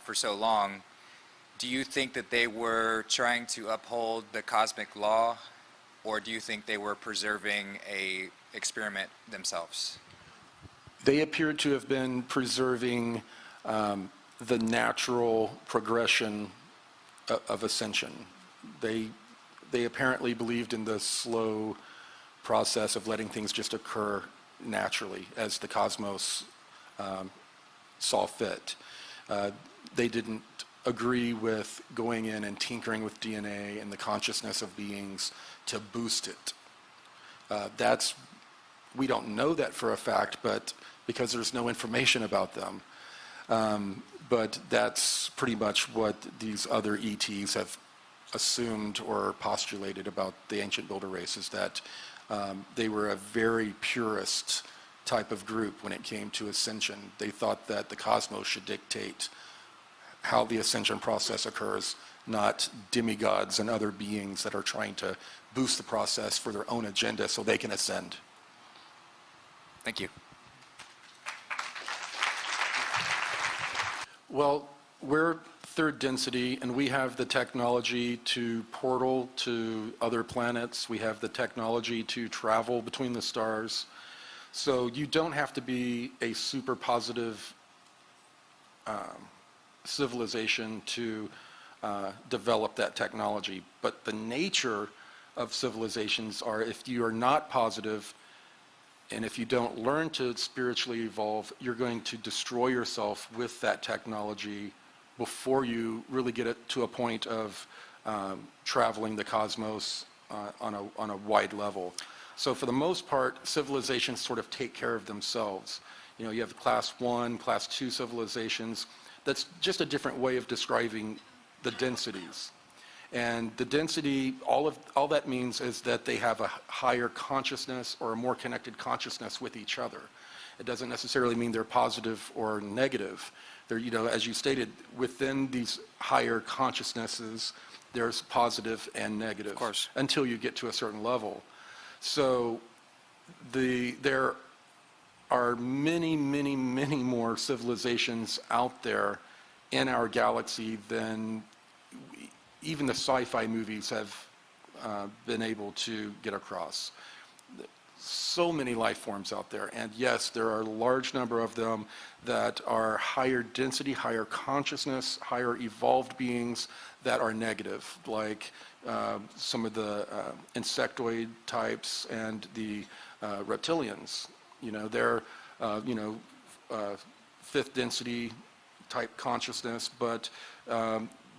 [SPEAKER 6] for so long. Do you think that they were trying to uphold the cosmic law, or do you think they were preserving a experiment themselves?
[SPEAKER 1] They appeared to have been preserving the natural progression of ascension. They apparently believed in the slow process of letting things just occur naturally as the cosmos saw fit. They didn't agree with going in and tinkering with DNA and the consciousness of beings to boost it. We don't know that for a fact, but because there's no information about them. But that's pretty much what these other ETs have assumed or postulated about the ancient builder race, is that they were a very purist type of group when it came to ascension. They thought that the cosmos should dictate how the ascension process occurs, not demigods and other beings that are trying to boost the process for their own agenda so they can ascend.
[SPEAKER 6] Thank you.
[SPEAKER 1] Well, we're third density, and we have the technology to portal to other planets. We have the technology to travel between the stars. So you don't have to be a super positive civilization to develop that technology. But the nature of civilizations are, if you are not positive, and if you don't learn to spiritually evolve, you're going to destroy yourself with that technology before you really get it to a point of traveling the cosmos on a wide level. So for the most part, civilizations sort of take care of themselves. You have class 1, class 2 civilizations. That's just a different way of describing the densities. And the density, all that means is that they have a higher consciousness or a more connected consciousness with each other. It doesn't necessarily mean they're positive or negative. They're, as you stated, within these higher consciousnesses, there's positive and negative.
[SPEAKER 6] Of course.
[SPEAKER 1] Until you get to a certain level. So there are many, many, many more civilizations out there in our galaxy than even the sci-fi movies have been able to get across. So many life forms out there, and yes, there are a large number of them that are higher density, higher consciousness, higher evolved beings that are negative, like some of the insectoid types and the reptilians. They're fifth density type consciousness, but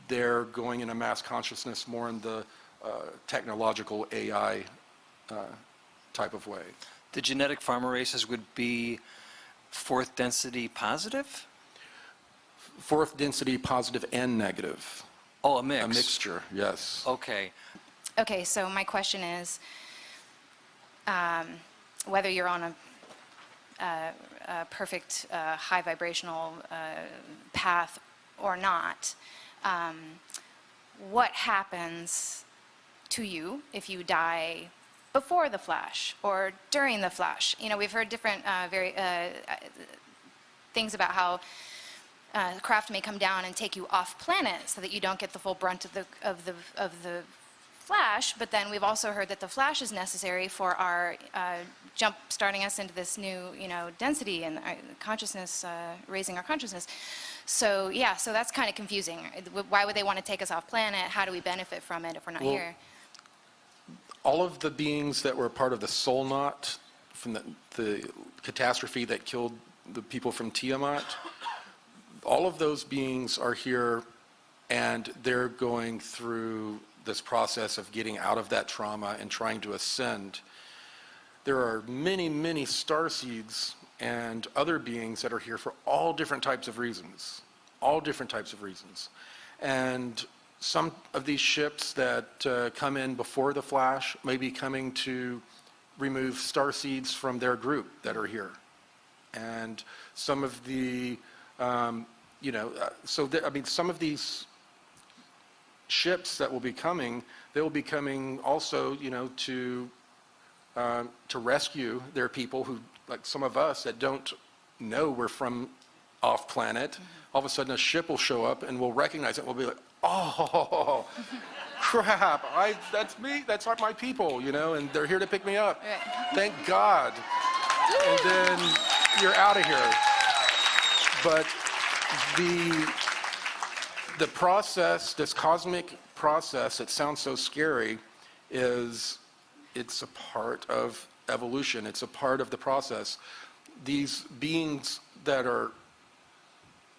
[SPEAKER 1] they're going in a mass consciousness more in the technological AI type of way.
[SPEAKER 7] The genetic farmer races would be fourth density positive?
[SPEAKER 1] Fourth density positive and negative.
[SPEAKER 7] Oh, a mix.
[SPEAKER 1] A mixture, yes.
[SPEAKER 7] Okay.
[SPEAKER 8] Okay, so my question is, whether you're on a perfect high vibrational path or not, what happens to you if you die before the flash or during the flash? We've heard different things about how craft may come down and take you off planet so that you don't get the full brunt of the flash, but then we've also heard that the flash is necessary for our jump starting us into this new, density and consciousness, raising our consciousness. So yeah, so that's kind of confusing. Why would they want to take us off planet? How do we benefit from it if we're not here?
[SPEAKER 1] All of the beings that were part of the soul knot from the catastrophe that killed the people from Tiamat, all of those beings are here, and they're going through this process of getting out of that trauma and trying to ascend. There are many, many starseeds and other beings that are here for all different types of reasons. And some of these ships that come in before the flash may be coming to remove starseeds from their group that are here. And some of the, some of these ships that will be coming, they will be coming also, to rescue their people who, like some of us that don't know we're from off planet. All of a sudden a ship will show up and we'll recognize it. We'll be like, oh, crap, that's me, that's not my people, and they're here to pick me up.
[SPEAKER 8] Right.
[SPEAKER 1] Thank God. And then you're out of here. But the process, this cosmic process, it sounds so scary, it's a part of evolution. It's a part of the process. These beings that are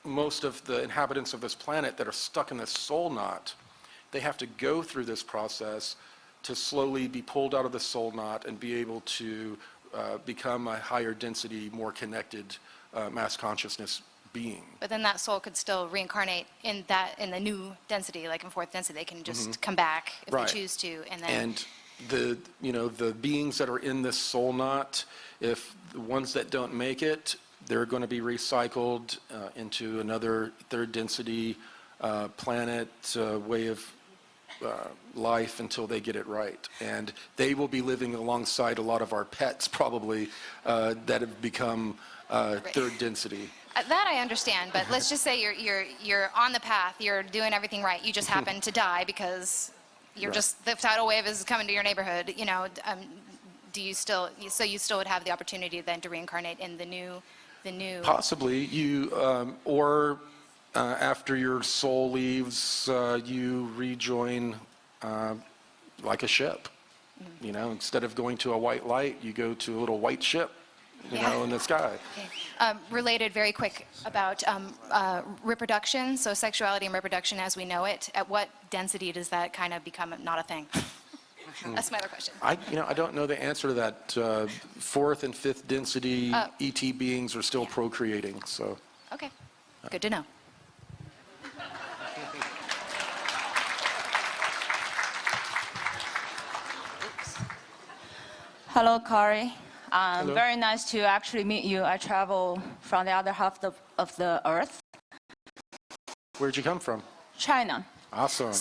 [SPEAKER 1] most of the inhabitants of this planet that are stuck in this soul knot, they have to go through this process to slowly be pulled out of the soul knot and be able to become a higher density, more connected mass consciousness being.
[SPEAKER 8] But then that soul could still reincarnate in the new density, like in fourth density. They can just come back if
[SPEAKER 1] Right.
[SPEAKER 8] they choose to, and then.
[SPEAKER 1] And the beings that are in this soul knot, if the ones that don't make it, they're going to be recycled into another third density planet way of life until they get it right. And they will be living alongside a lot of our pets probably that have become third density.
[SPEAKER 8] That I understand, but let's just say you're on the path, you're doing everything right, you just happen to die because you're
[SPEAKER 1] Right.
[SPEAKER 8] just, the tidal wave is coming to your neighborhood, do you still, so you still would have the opportunity then to reincarnate in the new.
[SPEAKER 1] Possibly, or after your soul leaves, you rejoin like a ship. Instead of going to a white light, you go to a little white ship, in the sky.
[SPEAKER 8] Okay. Related very quick about reproduction, so sexuality and reproduction as we know it, at what density does that kind of become not a thing? That's my other question.
[SPEAKER 1] I don't know the answer to that. Fourth and fifth density ET beings are still procreating, so.
[SPEAKER 8] Okay, good to know.
[SPEAKER 9] Hello, Kari.
[SPEAKER 1] Hello.
[SPEAKER 9] Very nice to actually meet you. I travel from the other half of the earth,
[SPEAKER 1] Where'd you come from?
[SPEAKER 9] China.
[SPEAKER 1] Awesome.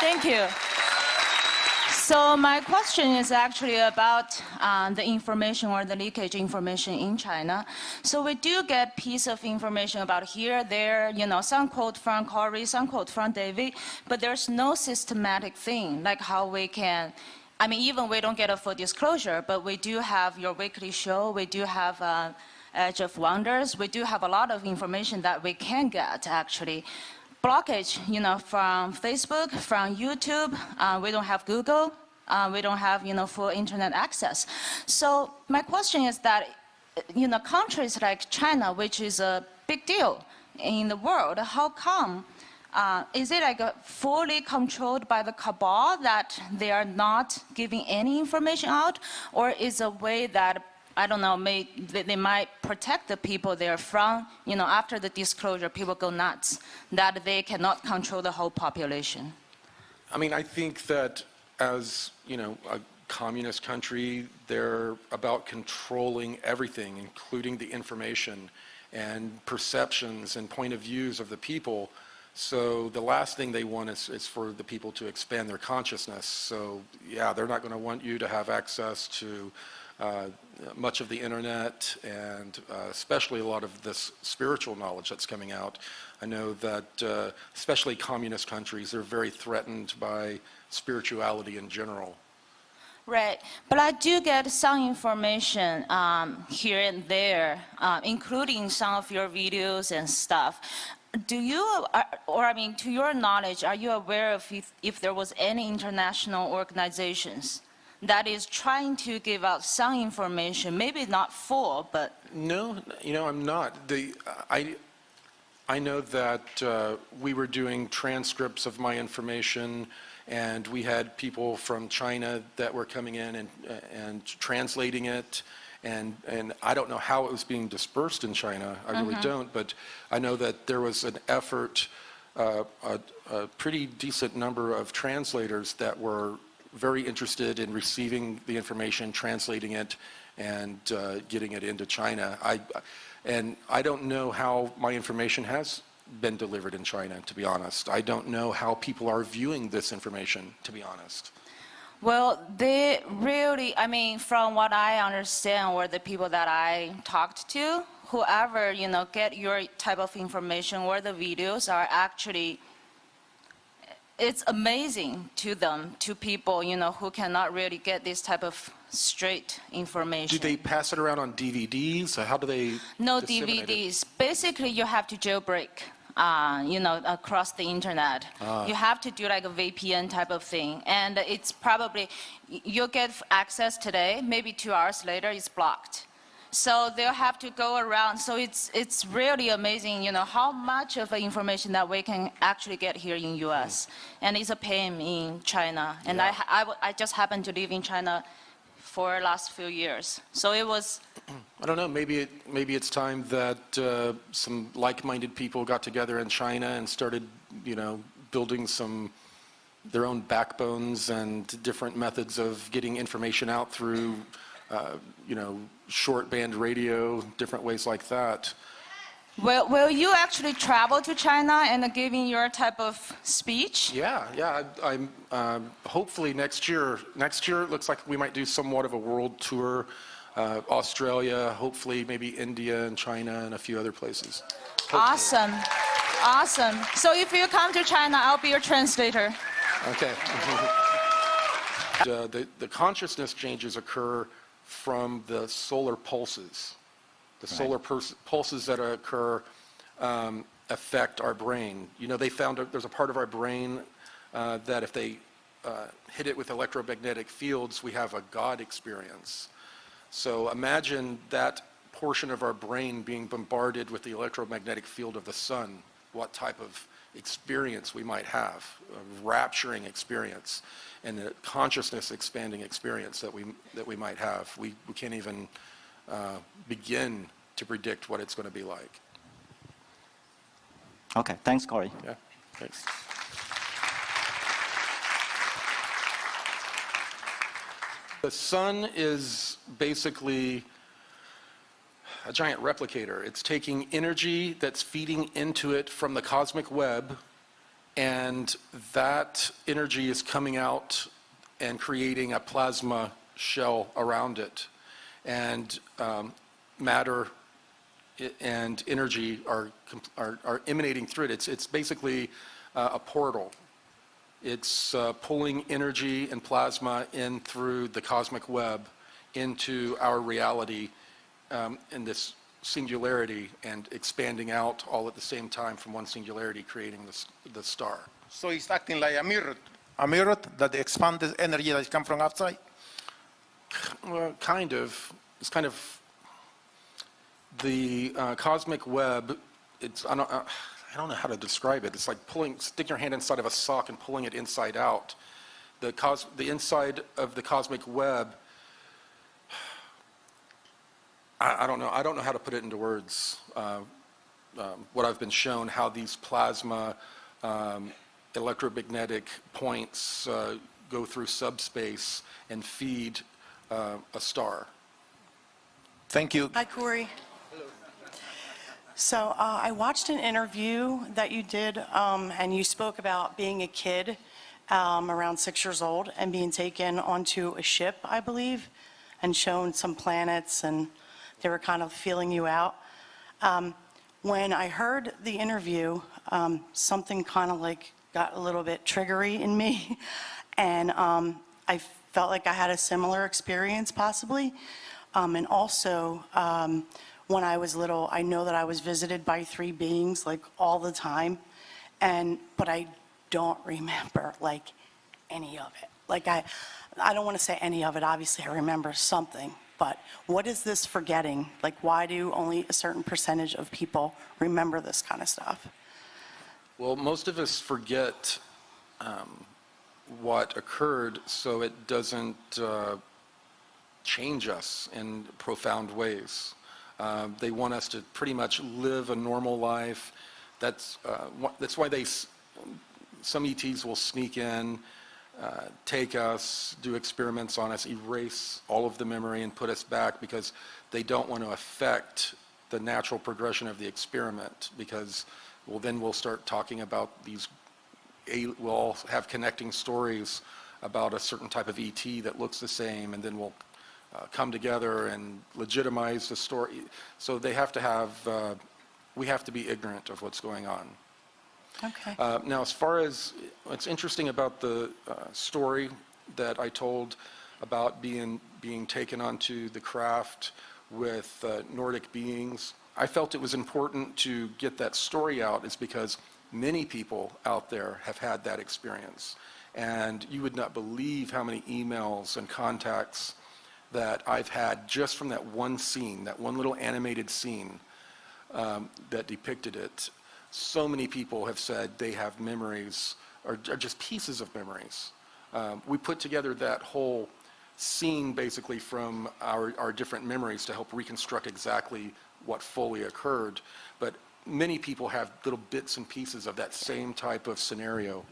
[SPEAKER 9] Thank you. So my question is actually about the information or the leakage information in China. So we do get piece of information about here, there, some quote from Kari, some quote from David, but there's no systematic thing like how we can, even we don't get a full disclosure, but we do have your weekly show, we do have Edge of Wonders, we do have a lot of information that we can get actually. Blockage, from Facebook, from YouTube, we don't have Google, we don't have, full internet access. So my question is that, countries like China, which is a big deal in the world, how come, is it like fully controlled by the cabal that they are not giving any information out, or is a way that I don't know, they might protect the people there from, after the disclosure, people go nuts, that they cannot control the whole population?
[SPEAKER 1] I think that as, a communist country, they're about controlling everything, including the information and perceptions and point of views of the people. So the last thing they want is for the people to expand their consciousness. So yeah, they're not going to want you to have access to much of the internet, and especially a lot of this spiritual knowledge that's coming out. I know that especially communist countries are very threatened by spirituality in general.
[SPEAKER 9] Right, but I do get some information here and there, including some of your videos and stuff. Do you, or I mean, to your knowledge, are you aware of if there was any international organizations that is trying to give out some information, maybe not full, but...
[SPEAKER 1] No, I'm not. I know that we were doing transcripts of my information, and we had people from China that were coming in and translating it, and I don't know how it was being dispersed in China. I really don't, but I know that there was an effort, a pretty decent number of translators that were very interested in receiving the information, translating it, and getting it into China. And I don't know how my information has been delivered in China, to be honest. I don't know how people are viewing this information, to be honest.
[SPEAKER 9] Well, they really, I mean, from what I understand, or the people that I talked to, whoever, get your type of information or the videos are actually, it's amazing to them, to people, who cannot really get this type of straight information.
[SPEAKER 1] Do they pass it around on DVDs? How do they
[SPEAKER 9] No
[SPEAKER 1] disseminate it?
[SPEAKER 9] DVDs. Basically, you have to jailbreak, across the internet. You have to do like a VPN type of thing. And it's probably, you'll get access today, maybe 2 hours later, it's blocked. So they'll have to go around. So it's really amazing, how much of the information that we can actually get here in US. And it's a pain in China. And
[SPEAKER 1] Yeah.
[SPEAKER 9] I just happened to live in China for the last few years. So it was...
[SPEAKER 1] I don't know, maybe it's time that some like-minded people got together in China and started, building their own backbones and different methods of getting information out through, short band radio, different ways like that.
[SPEAKER 9] Will you actually travel to China and giving your type of speech?
[SPEAKER 1] Yeah. I'm hopefully next year. Next year, it looks like we might do somewhat of a world tour. Australia, hopefully maybe India and China and a few other places.
[SPEAKER 9] Awesome. So if you come to China, I'll be your translator.
[SPEAKER 1] Okay. The consciousness changes occur from the solar pulses. The solar pulses that occur affect our brain. They found there's a part of our brain that if they hit it with electromagnetic fields, we have a God experience. So imagine that portion of our brain being bombarded with the electromagnetic field of the sun, what type of experience we might have, a rapturing experience, and a consciousness expanding experience that we might have. We can't even begin to predict what it's going to be like.
[SPEAKER 10] Okay, thanks, Corey.
[SPEAKER 1] Yeah, thanks. The sun is basically a giant replicator. It's taking energy that's feeding into it from the cosmic web, and that energy is coming out and creating a plasma shell around it. And matter and energy are emanating through it. It's basically a portal. It's pulling energy and plasma in through the cosmic web into our reality in this singularity, and expanding out all at the same time from one singularity, creating the star.
[SPEAKER 11] So it's acting like a mirror that expands the energy that comes from outside?
[SPEAKER 1] Well, kind of. It's kind of the cosmic web. I don't know how to describe it. It's like sticking your hand inside of a sock and pulling it inside out. The inside of the cosmic web, I don't know how to put it into words. What I've been shown, how these plasma electromagnetic points go through subspace and feed a star.
[SPEAKER 11] Thank you.
[SPEAKER 12] Hi, Corey.
[SPEAKER 10] So I watched an interview that you did, and you spoke about being a kid around 6 years old and being taken onto a ship, I believe, and shown some planets, and they were kind of feeling you out. When I heard the interview, something kind of like got a little bit triggery in me, and I felt like I had a similar experience possibly. And also, when I was little, I know that I was visited by 3 beings like all the time, but I don't remember like any of it. Like I don't want to say any of it, obviously I remember something, but what is this forgetting? Like why do only a certain percentage of people remember this kind of stuff?
[SPEAKER 1] Well, most of us forget what occurred so it doesn't change us in profound ways. They want us to pretty much live a normal life. That's why some ETs will sneak in, take us, do experiments on us, erase all of the memory and put us back because they don't want to affect the natural progression of the experiment because, well, then we'll start talking about these, we'll all have connecting stories about a certain type of ET that looks the same, and then we'll come together and legitimize the story. So they have to have, we have to be ignorant of what's going on.
[SPEAKER 10] Okay.
[SPEAKER 1] Now, as far as what's interesting about the story that I told about being taken onto the craft with Nordic beings, I felt it was important to get that story out is because many people out there have had that experience. And you would not believe how many emails and contacts that I've had just from that one scene, that one little animated scene that depicted it. So many people have said they have memories, or just pieces of memories. We put together that whole scene basically from our different memories to help reconstruct exactly what fully occurred. But many people have little bits and pieces of that same type of scenario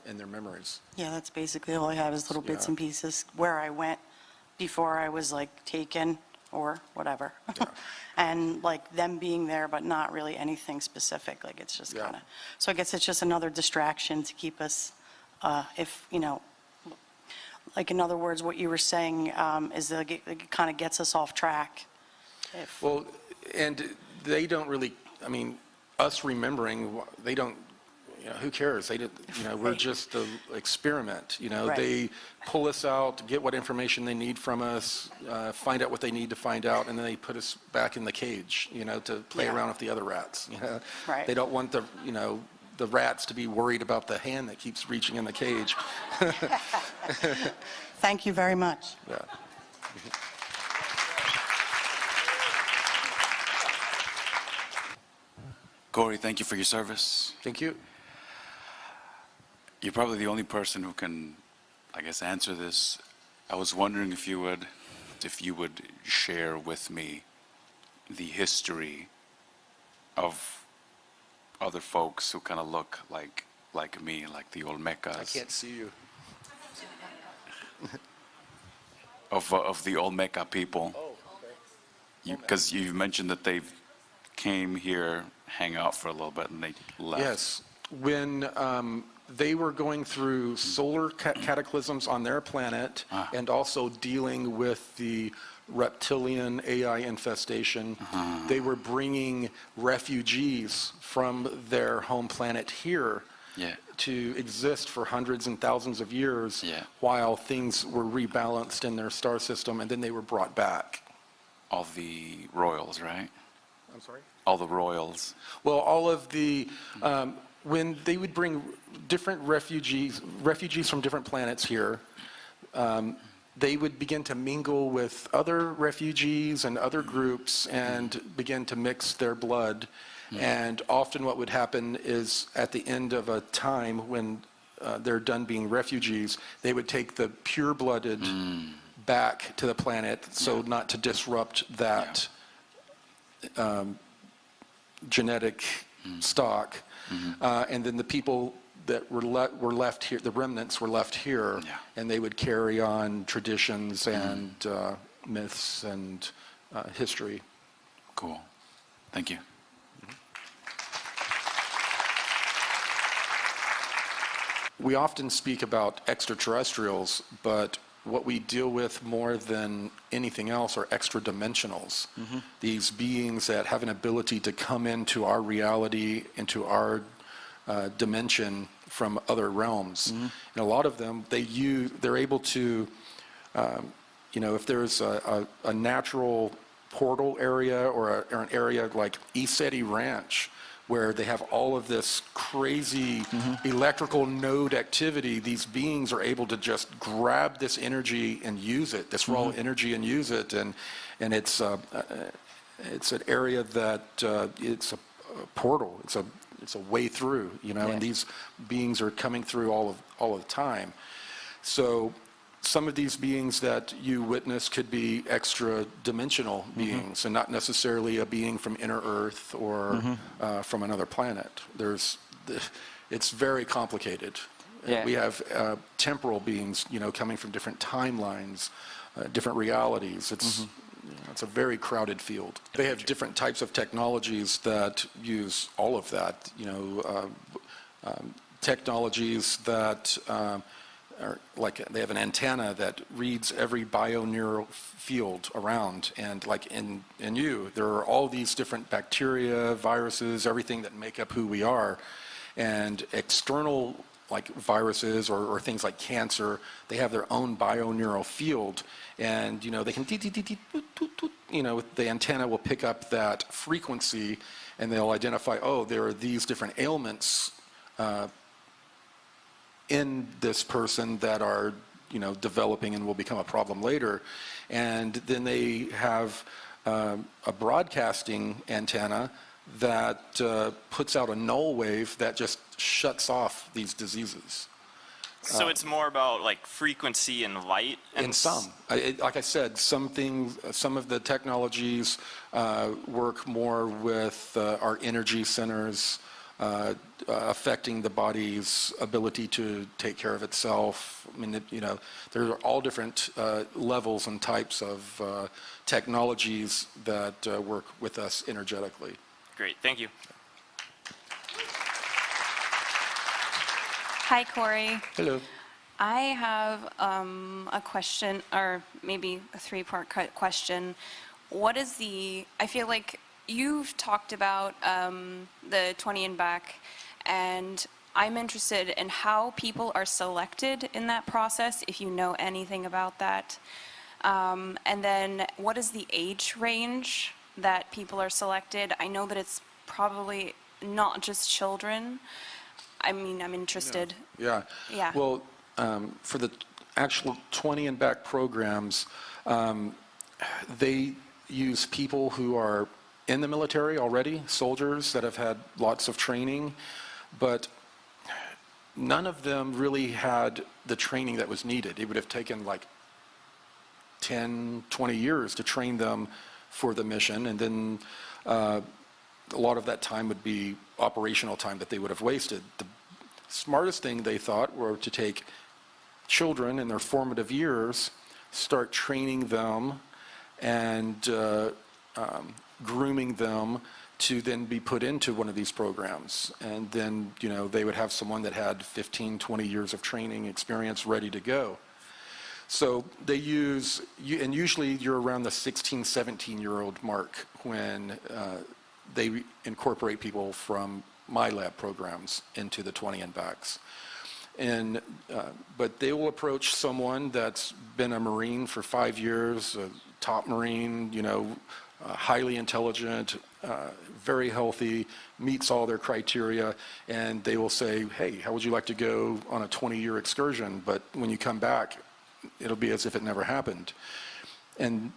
[SPEAKER 1] in their memories.
[SPEAKER 10] Yeah, that's basically all I have is little bits and pieces where I went before I was like taken or whatever.
[SPEAKER 1] Yeah.
[SPEAKER 10] And like them being there, but not really anything specific. Like it's just kind of, so I guess it's just another distraction to keep us, if, you know, like in other words, what you were saying is that it kind of gets us off track.
[SPEAKER 1] Well, and they don't really, I mean, us remembering, they don't, you know, who cares? They didn't, you know, we're just the experiment, you know.
[SPEAKER 10] Right.
[SPEAKER 1] They pull us out, get what information they need from us, find out what they need to find out, and then they put us back in the cage, you know, to play around with the other rats, you know.
[SPEAKER 10] Right.
[SPEAKER 1] They don't want the, you know, the rats to be worried about the hand that keeps reaching in the cage.
[SPEAKER 10] Thank you very much.
[SPEAKER 1] Yeah.
[SPEAKER 5] Kόρεϊ, thank you for your service.
[SPEAKER 1] Thank you.
[SPEAKER 5] You're probably the only person who can, I guess, answer this. I was wondering if you would share with me the history of other folks who kind of look like me, like the Olmecas.
[SPEAKER 1] I can't see you.
[SPEAKER 5] Of the Olmeca people.
[SPEAKER 1] Oh, okay.
[SPEAKER 5] Because you mentioned that they came here, hang out for a little bit, and they left.
[SPEAKER 1] Yes. When they were going through solar cataclysms on their planet and also dealing with the reptilian AI infestation, they were bringing refugees from their home planet here to exist for hundreds and thousands of years while things were rebalanced in their star system, and then they were brought back.
[SPEAKER 5] All the royals, right?
[SPEAKER 1] I'm sorry?
[SPEAKER 5] All the royals.
[SPEAKER 1] Well, all of the, when they would bring different refugees from different planets here, they would begin to mingle with other refugees and other groups and begin to mix their blood. And often what would happen is at the end of a time when they're done being refugees, they would take the pure-blooded back to the planet so not to disrupt that genetic stock. And then the people that were left here, the remnants were left here, and they would carry on traditions and myths and history.
[SPEAKER 5] Cool. Thank you.
[SPEAKER 1] we often speak about extraterrestrials, but what we deal with more than anything else are extra-dimensionals. These beings that have an ability to come into our reality, into our dimension from other realms. And a lot of them, they're able to, if there's a natural portal area or an area like Isetti Ranch, where they have all of this crazy electrical node activity, these beings are able to just grab this energy and use it, this raw energy and use it, and it's an area that it's a portal, it's a way through, and these beings are coming through all of the time. So some of these beings that you witness could be extra-dimensional beings and not necessarily a being from inner Earth or from another planet. It's very complicated. We have temporal beings, coming from different timelines, different realities. It's a very crowded field. They have different types of technologies that use all of that, technologies that are like they have an antenna that reads every bioneural field around, and like in you, there are all these different bacteria, viruses, everything that make up who we are, and external like viruses or things like cancer, they have their own bioneural field, and they can the antenna will pick up that frequency, and they'll identify, oh, there are these different ailments in this person that are developing and will become a problem later. And then they have a broadcasting antenna that puts out a null wave that just shuts off these diseases.
[SPEAKER 12] So it's more about like frequency and light?
[SPEAKER 1] In some. Like I said, some of the technologies work more with our energy centers, affecting the body's ability to take care of itself. I mean, there are all different levels and types of technologies that work with us energetically.
[SPEAKER 12] Great, thank you.
[SPEAKER 13] Hi, Corey.
[SPEAKER 1] Hello.
[SPEAKER 13] I have a question, or maybe a three-part question. I feel like you've talked about the 20 and back, and I'm interested in how people are selected in that process, if you know anything about that. And then what is the age range that people are selected? I know that it's probably not just children. I mean, I'm interested.
[SPEAKER 1] Yeah. Well, for the actual 20 and back programs, they use people who are in the military already, soldiers that have had lots of training, but none of them really had the training that was needed. It would have taken like 10, 20 years to train them for the mission, and then a lot of that time would be operational time that they would have wasted. The smartest thing they thought were to take children in their formative years, start training them and grooming them to then be put into one of these programs. And then, they would have someone that had 15, 20 years of training experience ready to go. So they use, and usually you're around the 16, 17-year-old mark when they incorporate people from Mylab programs into the 20 and backs. And, but they will approach someone that's been a Marine for 5 years, a top Marine, highly intelligent, very healthy, meets all their criteria, and they will say, hey, how would you like to go on a 20-year excursion? But when you come back, it'll be as if it never happened. And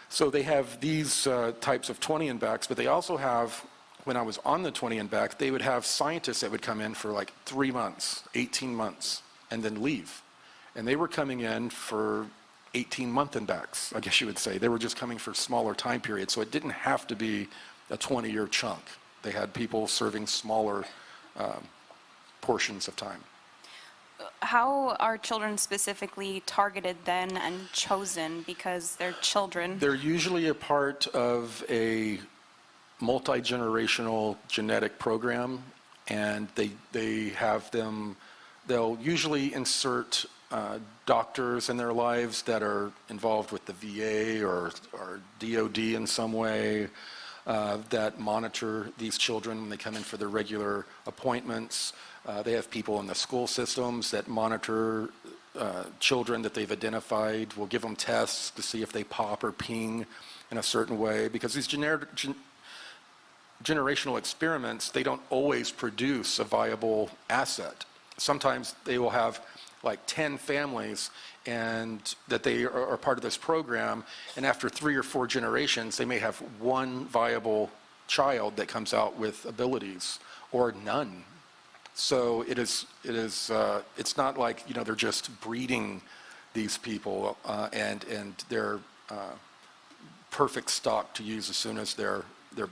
[SPEAKER 1] so they have these types of 20 and backs, but they also have, when I was on the 20 and back, they would have scientists that would come in for like 3 months, 18 months, and then leave. And they were coming in for 18-month and backs, I guess you would say. They were just coming for smaller time periods, so it didn't have to be a 20-year chunk. They had people serving smaller portions of time.
[SPEAKER 13] How are children specifically targeted then and chosen because they're children?
[SPEAKER 1] They're usually a part of a multi-generational genetic program, and they have them they'll usually insert doctors in their lives that are involved with the VA or DOD in some way, that monitor these children when they come in for their regular appointments. They have people in the school systems that monitor children that they've identified. We'll give them tests to see if they pop or ping in a certain way, because these generational experiments, they don't always produce a viable asset. Sometimes they will have like 10 families and that they are part of this program, and after 3 or 4 generations, they may have one viable child that comes out with abilities, or none. So it's not like, you know, they're just breeding these people and they're perfect stock to use as soon as they're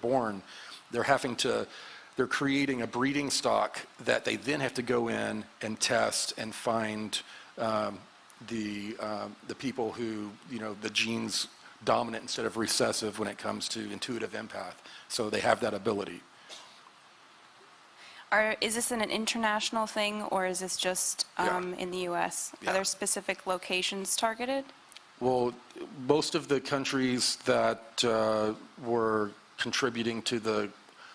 [SPEAKER 1] born. They're creating a breeding stock that they then have to go in and test and find the people who, you know, the genes dominant instead of recessive when it comes to intuitive empath. So they have that ability.
[SPEAKER 13] Is this an international thing, or is this just in the U.S.?
[SPEAKER 1] Yeah.
[SPEAKER 13] Are there specific locations targeted?
[SPEAKER 1] Well, most of the countries that were contributing to the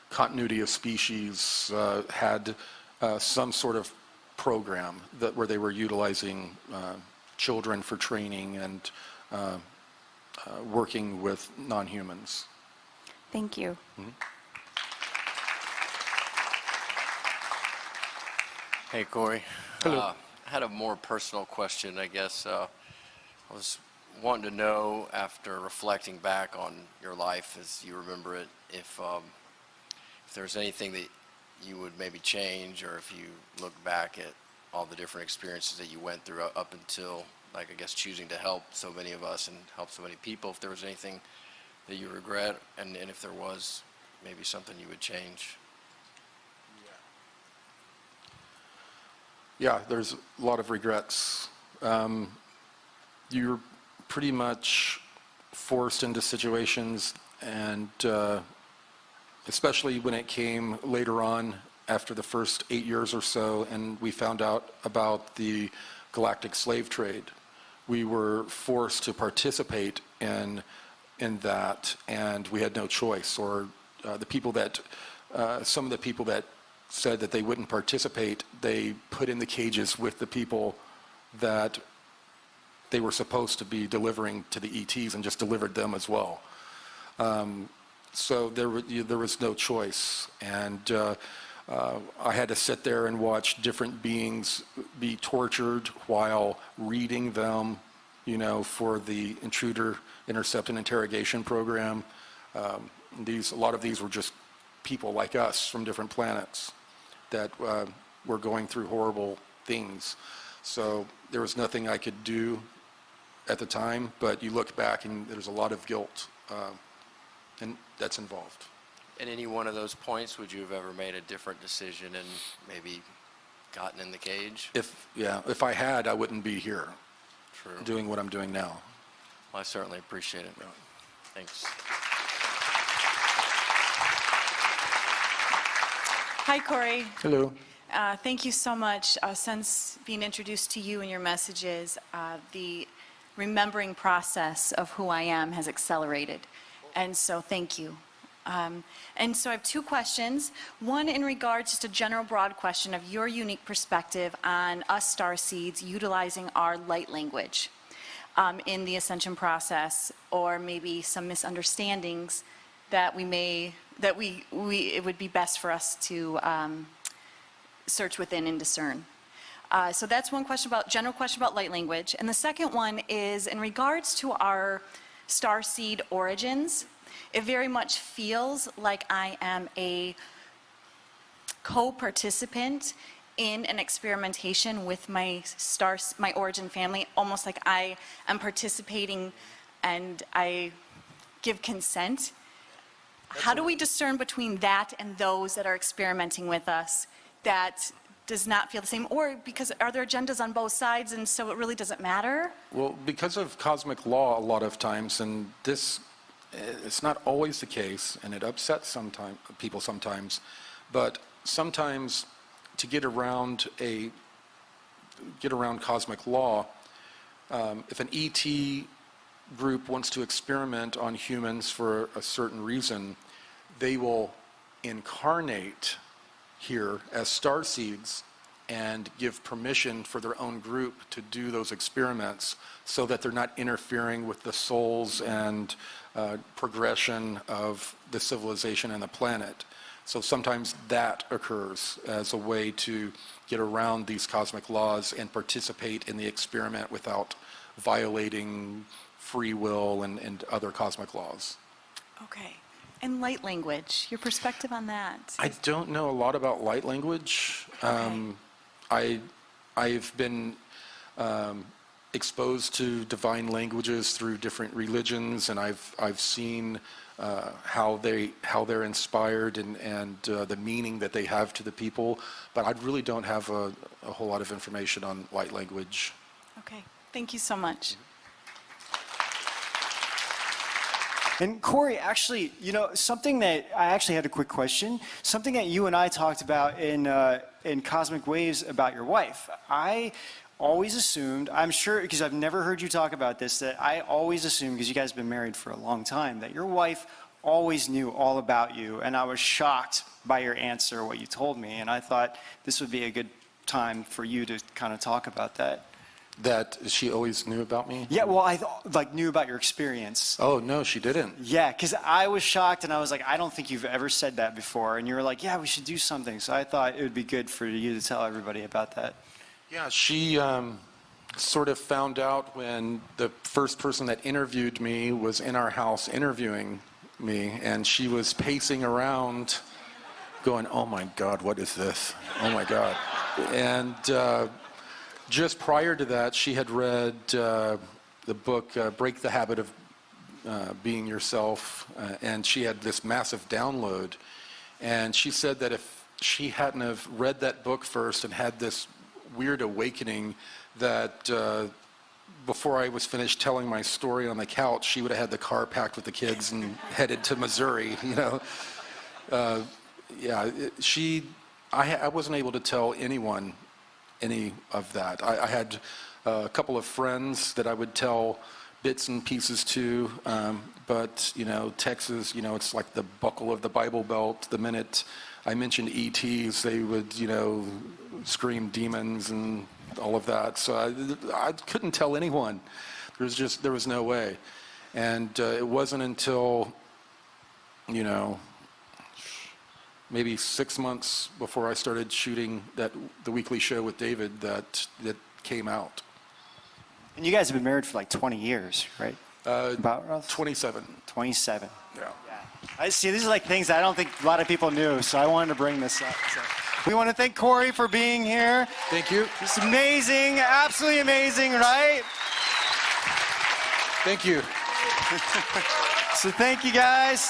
[SPEAKER 1] continuity of species had some sort of program where they were utilizing children for training and working with non-humans.
[SPEAKER 13] Thank you.
[SPEAKER 1] Mm-hmm.
[SPEAKER 14] Hey, Corey.
[SPEAKER 1] Hello.
[SPEAKER 14] I had a more personal question, I guess. I was wanting to know, after reflecting back on your life as you remember it, if there's anything that you would maybe change, or if you look back at all the different experiences that you went through up until, like, I guess, choosing to help so many of us and help so many people, if there was anything that you regret, and if there was, maybe something you would change.
[SPEAKER 1] Yeah, there's a lot of regrets. You're pretty much forced into situations, and especially when it came later on after the first 8 years or so, and we found out about the galactic slave trade. We were forced to participate in that, and we had no choice. Or the people that, some of the people that said that they wouldn't participate, they put in the cages with the people that they were supposed to be delivering to the ETs and just delivered them as well. So there was no choice. And I had to sit there and watch different beings be tortured while reading them, you know, for the intruder intercept and interrogation program. A lot of these were just people like us from different planets that were going through horrible things. So there was nothing I could do at the time, but you look back and there's a lot of guilt and that's involved.
[SPEAKER 14] At any one of those points, would you have ever made a different decision and maybe gotten in the cage?
[SPEAKER 1] If I had, I wouldn't be here.
[SPEAKER 14] True.
[SPEAKER 1] Doing what I'm doing now.
[SPEAKER 14] Well, I certainly appreciate it.
[SPEAKER 1] Yeah.
[SPEAKER 14] Thanks.
[SPEAKER 15] Hi, Corey.
[SPEAKER 1] Hello.
[SPEAKER 15] Thank you so much. Since being introduced to you and your messages, the remembering process of who I am has accelerated. And so thank you. And so I have 2 questions. One in regards, just a general broad question of your unique perspective on us starseeds utilizing our light language in the ascension process, or maybe some misunderstandings that it would be best for us to search within and discern. So that's one question general question about light language. And the second one is in regards to our starseed origins. It very much feels like I am a co-participant in an experimentation with my origin family, almost like I am participating and I give consent. How do we discern between that and those that are experimenting with us that does not feel the same? Or because are there agendas on both sides and so it really doesn't matter?
[SPEAKER 1] Well, because of cosmic law a lot of times, and it's not always the case, and it upsets people sometimes, but sometimes to get around a get around cosmic law. If an ET group wants to experiment on humans for a certain reason, they will incarnate here as starseeds and give permission for their own group to do those experiments so that they're not interfering with the souls and progression of the civilization and the planet. So sometimes that occurs as a way to get around these cosmic laws and participate in the experiment without violating free will and other cosmic laws.
[SPEAKER 15] Okay. And light language, your perspective on that?
[SPEAKER 1] I don't know a lot about light language. I've been exposed to divine languages through different religions, and I've seen how they're inspired and the meaning that they have to the people, but I really don't have a whole lot of information on light language.
[SPEAKER 15] Okay, thank you so much.
[SPEAKER 16] And Kόρεϊ, actually, you know, something that I actually had a quick question, something that you and I talked about in Cosmic Waves about your wife. I always assumed, I'm sure, because I've never heard you talk about this, that I always assumed, because you guys have been married for a long time, that your wife always knew all about you, and I was shocked by your answer, what you told me, and I thought this would be a good time for you to kind of talk about that.
[SPEAKER 1] That she always knew about me?
[SPEAKER 16] Yeah, well, I knew about your experience.
[SPEAKER 1] Oh, no, she didn't.
[SPEAKER 16] Yeah, because I was shocked, and I was like, I don't think you've ever said that before, and you were like, yeah, we should do something, so I thought it would be good for you to tell everybody about that.
[SPEAKER 1] Yeah, she sort of found out when the first person that interviewed me was in our house interviewing me, and she was pacing around going, oh my God, what is this? Oh my God. And just prior to that, she had read the book, Break the Habit of Being Yourself, and she had this massive download. And she said that if she hadn't have read that book first and had this weird awakening, that before I was finished telling my story on the couch, she would have had the car packed with the kids and headed to Missouri, you know. I wasn't able to tell anyone any of that. I had a couple of friends that I would tell bits and pieces to, but, you know, Texas, you know, it's like the buckle of the Bible Belt. The minute I mentioned ETs, they would, you know, scream demons and all of that. So I couldn't tell anyone. There was no way. And it wasn't until, you know, maybe 6 months before I started shooting the weekly show with David that came out.
[SPEAKER 16] And you guys have been married for like 20 years, right? About
[SPEAKER 1] 27.
[SPEAKER 16] 27.
[SPEAKER 1] Yeah.
[SPEAKER 16] I see, these are like things I don't think a lot of people knew, so I wanted to bring this up. So. We want to thank Kόρεϊ for being here.
[SPEAKER 1] Thank you.
[SPEAKER 16] It's amazing, absolutely amazing, right?
[SPEAKER 1] Thank you.
[SPEAKER 16] So thank you guys.